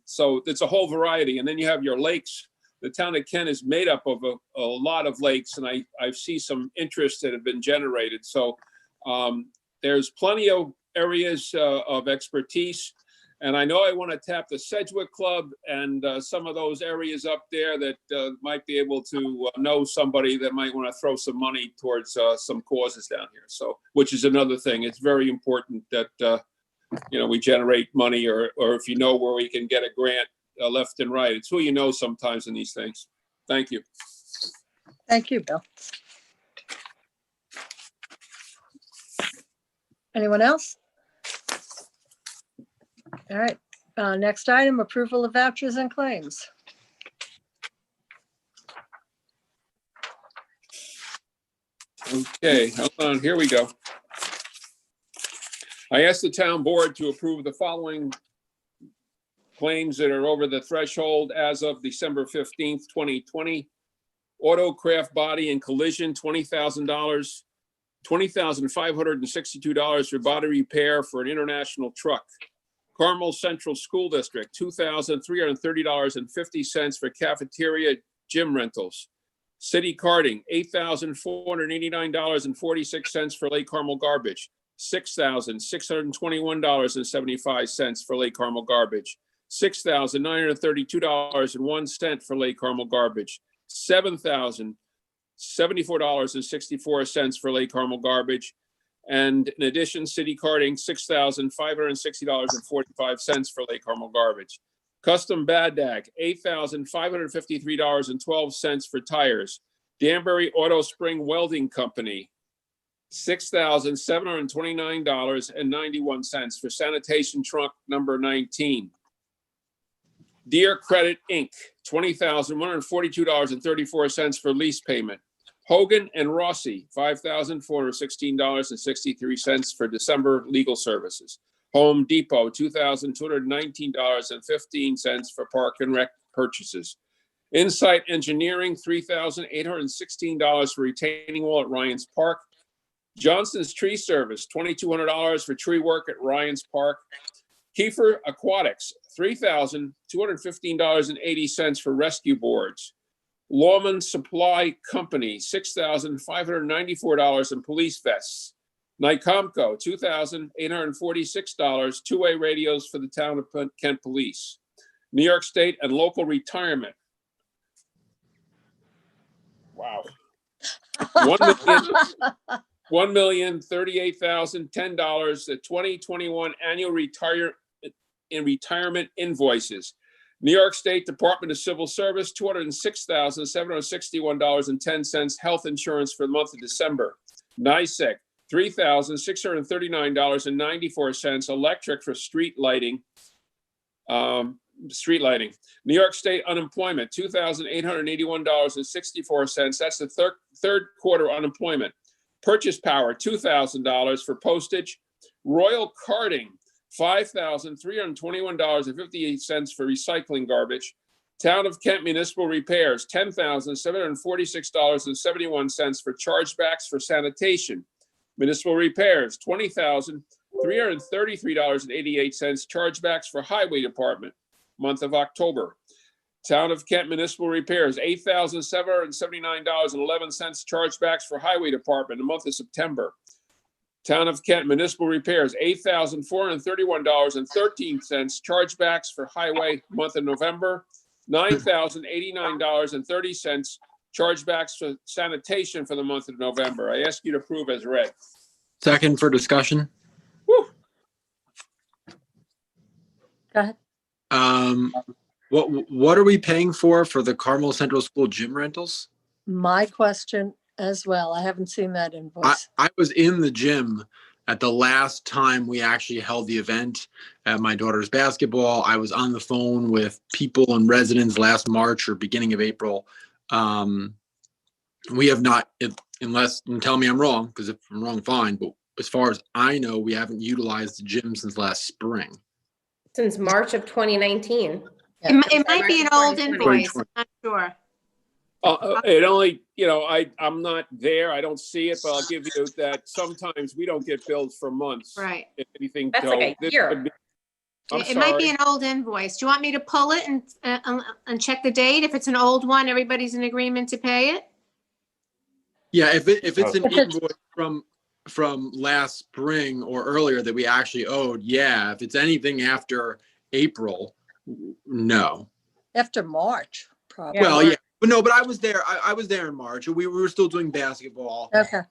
So it's a whole variety. And then you have your lakes the town of Kent is made up of a lot of lakes, and I see some interest that have been generated. So there's plenty of areas of expertise. And I know I want to tap the Sedgwick Club and some of those areas up there that might be able to know somebody that might want to throw some money towards some causes down here. So, which is another thing. It's very important that, we generate money, or if you know where we can get a grant left and right. It's who you know sometimes in these things. Thank you. Thank you, Bill. Anyone else? All right, next item, approval of vouchers and claims. Okay, hold on, here we go. I asked the town board to approve the following claims that are over the threshold as of December 15th, 2020. Auto Craft Body and Collision, $20,000. $20,562 for body repair for an international truck. Carmel Central School District, $2,330.50 for cafeteria gym rentals. City Carding, $8,489.46 for Lake Carmel garbage. $6,621.75 for Lake Carmel garbage. $6,932.01 for Lake Carmel garbage. $7,074.64 for Lake Carmel garbage. And in addition, City Carding, $6,560.45 for Lake Carmel garbage. Custom Bad Dag, $8,553.12 for tires. Danbury Auto Spring Welding Company, $6,729.91 for sanitation truck number 19. Deer Credit Inc., $20,142.34 for lease payment. Hogan and Rossi, $5,416.63 for December legal services. Home Depot, $2,219.15 for park and rec purchases. Insight Engineering, $3,816 for retaining wall at Ryan's Park. Johnson's Tree Service, $2,200 for tree work at Ryan's Park. Kiefer Aquatics, $3,215.80 for rescue boards. Lawman Supply Company, $6,594 in police vests. Nycomco, $2,846, two-way radios for the town of Kent Police. New York State and Local Retirement. Wow. $1,038,010, the 2021 annual retirement invoices. New York State Department of Civil Service, $206,761.10 health insurance for the month of December. NYSEC, $3,639.94 electric for street lighting. New York State unemployment, $2,881.64. That's the third quarter unemployment. Purchase power, $2,000 for postage. Royal Carting, $5,321.58 for recycling garbage. Town of Kent Municipal Repairs, $10,746.71 for chargebacks for sanitation. Municipal Repairs, $20,333.88 chargebacks for Highway Department, month of October. Town of Kent Municipal Repairs, $8,779.11 chargebacks for Highway Department, the month of September. Town of Kent Municipal Repairs, $8,431.13 chargebacks for Highway, month of November. $9,089.30 chargebacks for sanitation for the month of November. I ask you to approve as read. Second for discussion. Go ahead. What are we paying for the Carmel Central School gym rentals? My question as well. I haven't seen that invoice. I was in the gym at the last time we actually held the event at my daughter's basketball. I was on the phone with people and residents last March or beginning of April. We have not, unless, and tell me I'm wrong, because if I'm wrong, fine. But as far as I know, we haven't utilized the gym since last spring. Since March of 2019. It might be an old 2020. invoice, I'm not sure. It only, I'm not there. I don't see it, but I'll give you that sometimes we don't get billed for months. Right. If anything. That's so like a this year. could be- I'm It might be sorry. an old invoice. Do you want me to pull it and check the date? If it's an old one, everybody's in agreement to pay it? Yeah, if it's an If it's- invoice from last spring or earlier that we actually owed, yeah. If it's anything after April, no. After March, probably. Well, yeah, but no, but I was there. I was there in March. We were still doing basketball. Okay,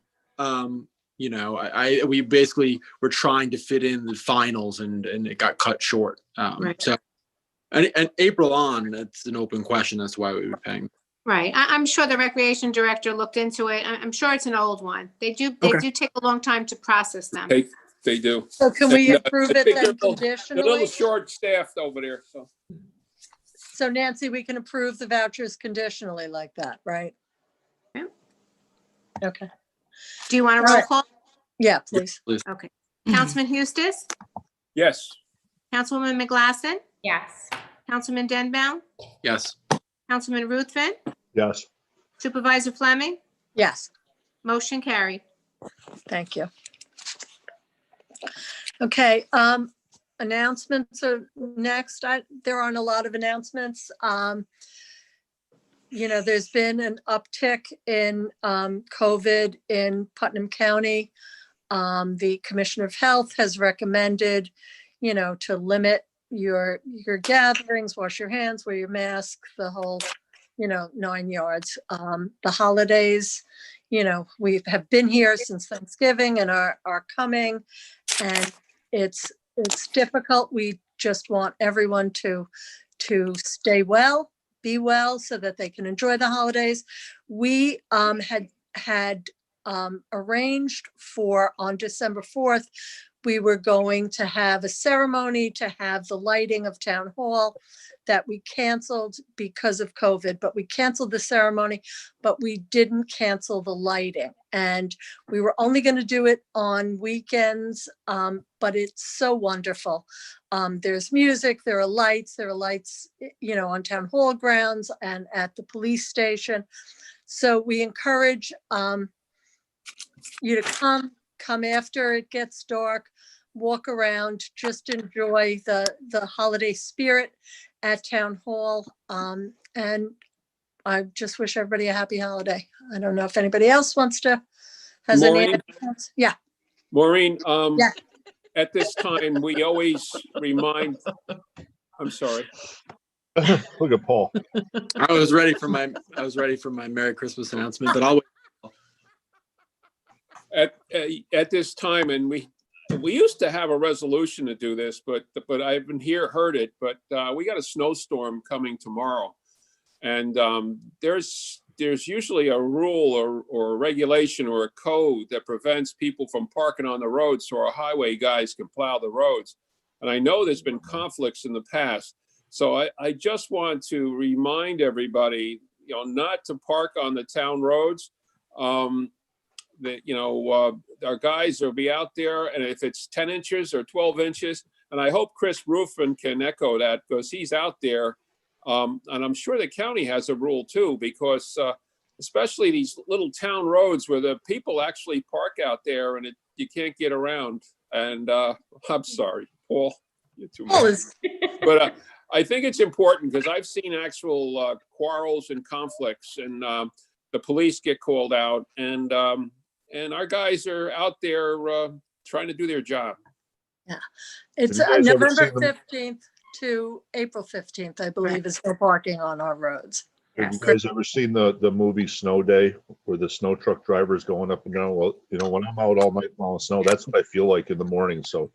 You know, we basically were trying to fit in the finals, and it got cut short. Right. So, and April on, that's an open question. That's why we were paying. Right. I'm sure the recreation director looked into it. I'm sure it's an old one. They do Okay. take a long time to process them. They do. so can we And, approve I it think then they're a little conditionally? short-staffed over there, so. So Nancy, we can approve the vouchers conditionally like that, right? Yeah. Okay, Do you want a All roll right. call? yeah, please. Okay. Councilman Hustis, Yes, Councilwoman McGlasson, Yes. Councilman Denbow, Yes. Councilman Ruthven, Yes. Supervisor Fleming, Yes, motion carried. thank you. Okay, announcements are next. There aren't a lot of announcements. You know, there's been an uptick in COVID in Putnam County. The Commissioner of Health has recommended, you know, to limit your gatherings, wash your hands, wear your mask, the whole, you know, 9 yards. The holidays, you know, we have been here since Thanksgiving and are coming, and it's difficult. We just want everyone to stay well, be well, so that they can enjoy the holidays. We had arranged for on December 4th, we were going to have a ceremony to have the lighting of Town Hall that we canceled because of COVID, but we canceled the ceremony, but we didn't cancel the lighting. And we were only going to do it on weekends, but it's so wonderful. There's music, there are lights, you know, on Town Hall grounds and at the police station. So we encourage you to come after it gets dark, walk around, just enjoy the holiday spirit at Town Hall. And I just wish everybody a happy holiday. I don't know if anybody else has any. Maureen? Yeah, Maureen, Yeah. at this time, we always remind, I'm sorry. Look at Paul. I was ready for my Merry Christmas announcement, but I'll wait. At this time, and we used to have a resolution to do this, but I haven't heard it, but we got a snowstorm coming tomorrow. And there's usually a rule or a regulation or a code that prevents people from parking on the road so our highway guys can plow the roads. And I know there's been conflicts in the past. So I just want to remind everybody, you know, not to park on the town roads. That, you know, our guys will be out there, and if it's 10 inches or 12 inches, and I hope Chris Roofman can echo that because he's out there. And I'm sure the county has a rule too, because especially these little town roads where the people actually park out there and you can't get around. And I'm sorry, Paul, you're too much. But I think it's important because I've seen actual quarrels and conflicts, and the police get called out, and our guys are out there trying to do their job. yeah. It's Have you guys ever November seen them- 15th to April 15th, I believe, is no parking on our roads. Have you guys ever seen the movie Snow Day, where the snow truck driver is going up and down? Well, you know, when I'm out all night long in snow, that's what I feel like in the morning. So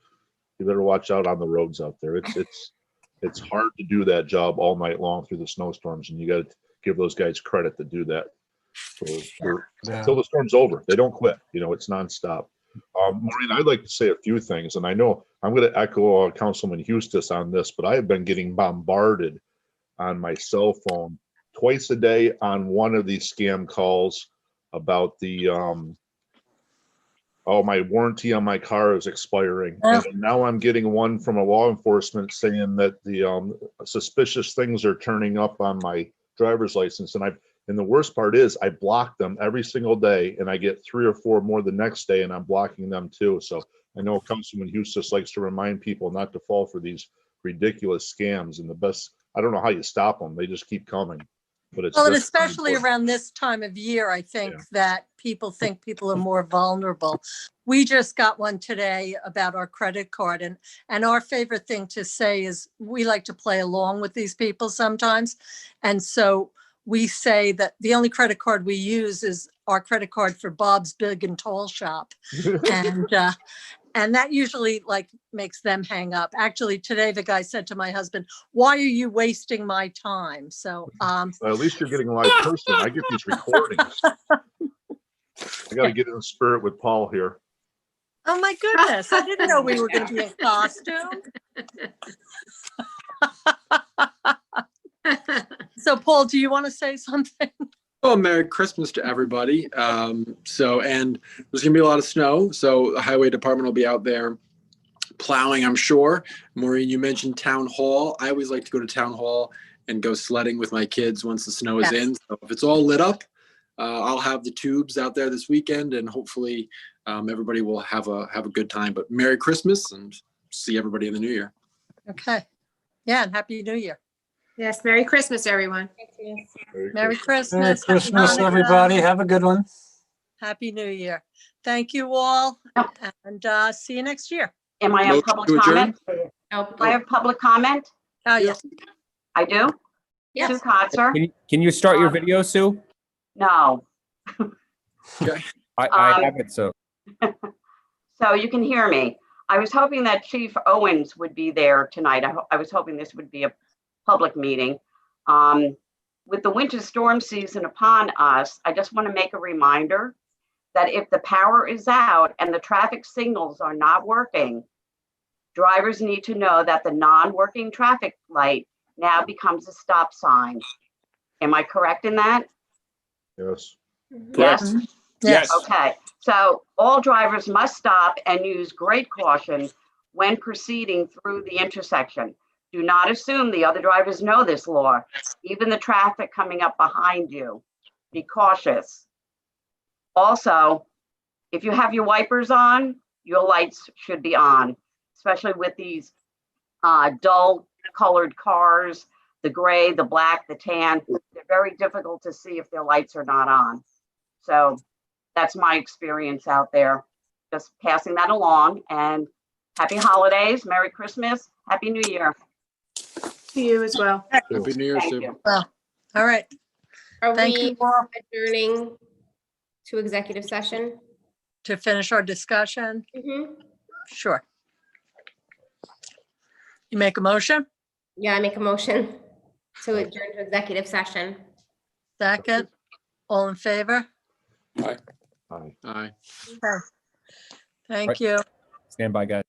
you better watch out on the roads out there. It's hard to do that job all night long through the snowstorms, and you got to give those guys credit to do that. Until the storm's over, they don't quit. You know, it's nonstop. Maureen, I'd like to say a few things, and I know I'm going to echo Councilman Hustis on this, but I have been getting bombarded on my cell phone twice a day on one of these scam calls about the my warranty on my car is expiring. And now I'm getting one from a law enforcement saying that the suspicious things are turning up on my driver's license, and the worst part is I block them every single day, and I get 3 or 4 more the next day, and I'm blocking them too. So I know Councilman Hustis likes to remind people not to fall for these ridiculous scams, and I don't know how you stop them. They just keep coming. But it's Well, and just especially important. around this time of year, I think Yeah. that people think people are more vulnerable. We just got one today about our credit card, and our favorite thing to say is we like to play along with these people sometimes. And so we say that the only credit card we use is our credit card for Bob's Big and Tall Shop. And that usually like makes them hang up. Actually, today the guy said to my husband, "Why are you wasting my time?" So, Well, at least you're getting a live person. I get these recordings. I got to get in the spirit with Paul here. oh my goodness, I didn't know we were going to be in costume. So Paul, do you want to say something? Well, Merry Christmas to everybody. And there's gonna be a lot of snow, so the highway department will be out there plowing, I'm sure. Maureen, you mentioned town hall. I always like to go to town hall and go sledding with my kids once the snow is Yes. in. So if it's all lit up, I'll have the tubes out there this weekend, and hopefully everybody will have a good time. But Merry Christmas, and see everybody in the new year. Okay. Yeah, and Happy New Year. Yes, Merry Christmas, everyone. Merry Christmas. Merry Happy Christmas, Hanukkah, everybody. Have a good one. Happy New Year. Thank you all, and see you next year. Am I on Motion public to adjourn? comment? Oh, Do I have public comment? Oh, yes. I do? Sue yes. Kotzer? Can you start your video, Sue? No. Okay. I have it, so. So you can hear me. I was hoping that Chief Owens would be there tonight. I was hoping this would be a public meeting. With the winter storm season upon us, I just want to make a reminder that if the power is out and the traffic signals are not working, drivers need to know that the non-working traffic light now becomes a stop sign. Am I correct in that? Yes. Yes? Yes. Okay, so all drivers must stop and use great caution when proceeding through the intersection. Do not assume the other drivers know this law, even the traffic coming up behind you. Be cautious. Also, if you have your wipers on, your lights should be on, especially with these dull colored cars, the gray, the black, the tan. They're very difficult to see if their lights are not on. So that's my experience out there. Just passing that along, and happy holidays, Merry Christmas, Happy New Year. To you as well. Happy New Year, Thank Sue. you. Well, all right. Are Thank we you all adjourning to executive session? to finish our discussion. Sure. You make a motion? Yeah, I make a motion to adjourn to executive session. Second? All in favor? Aye. Aye. Aye. Okay. Thank Right. you. Stand by, guys.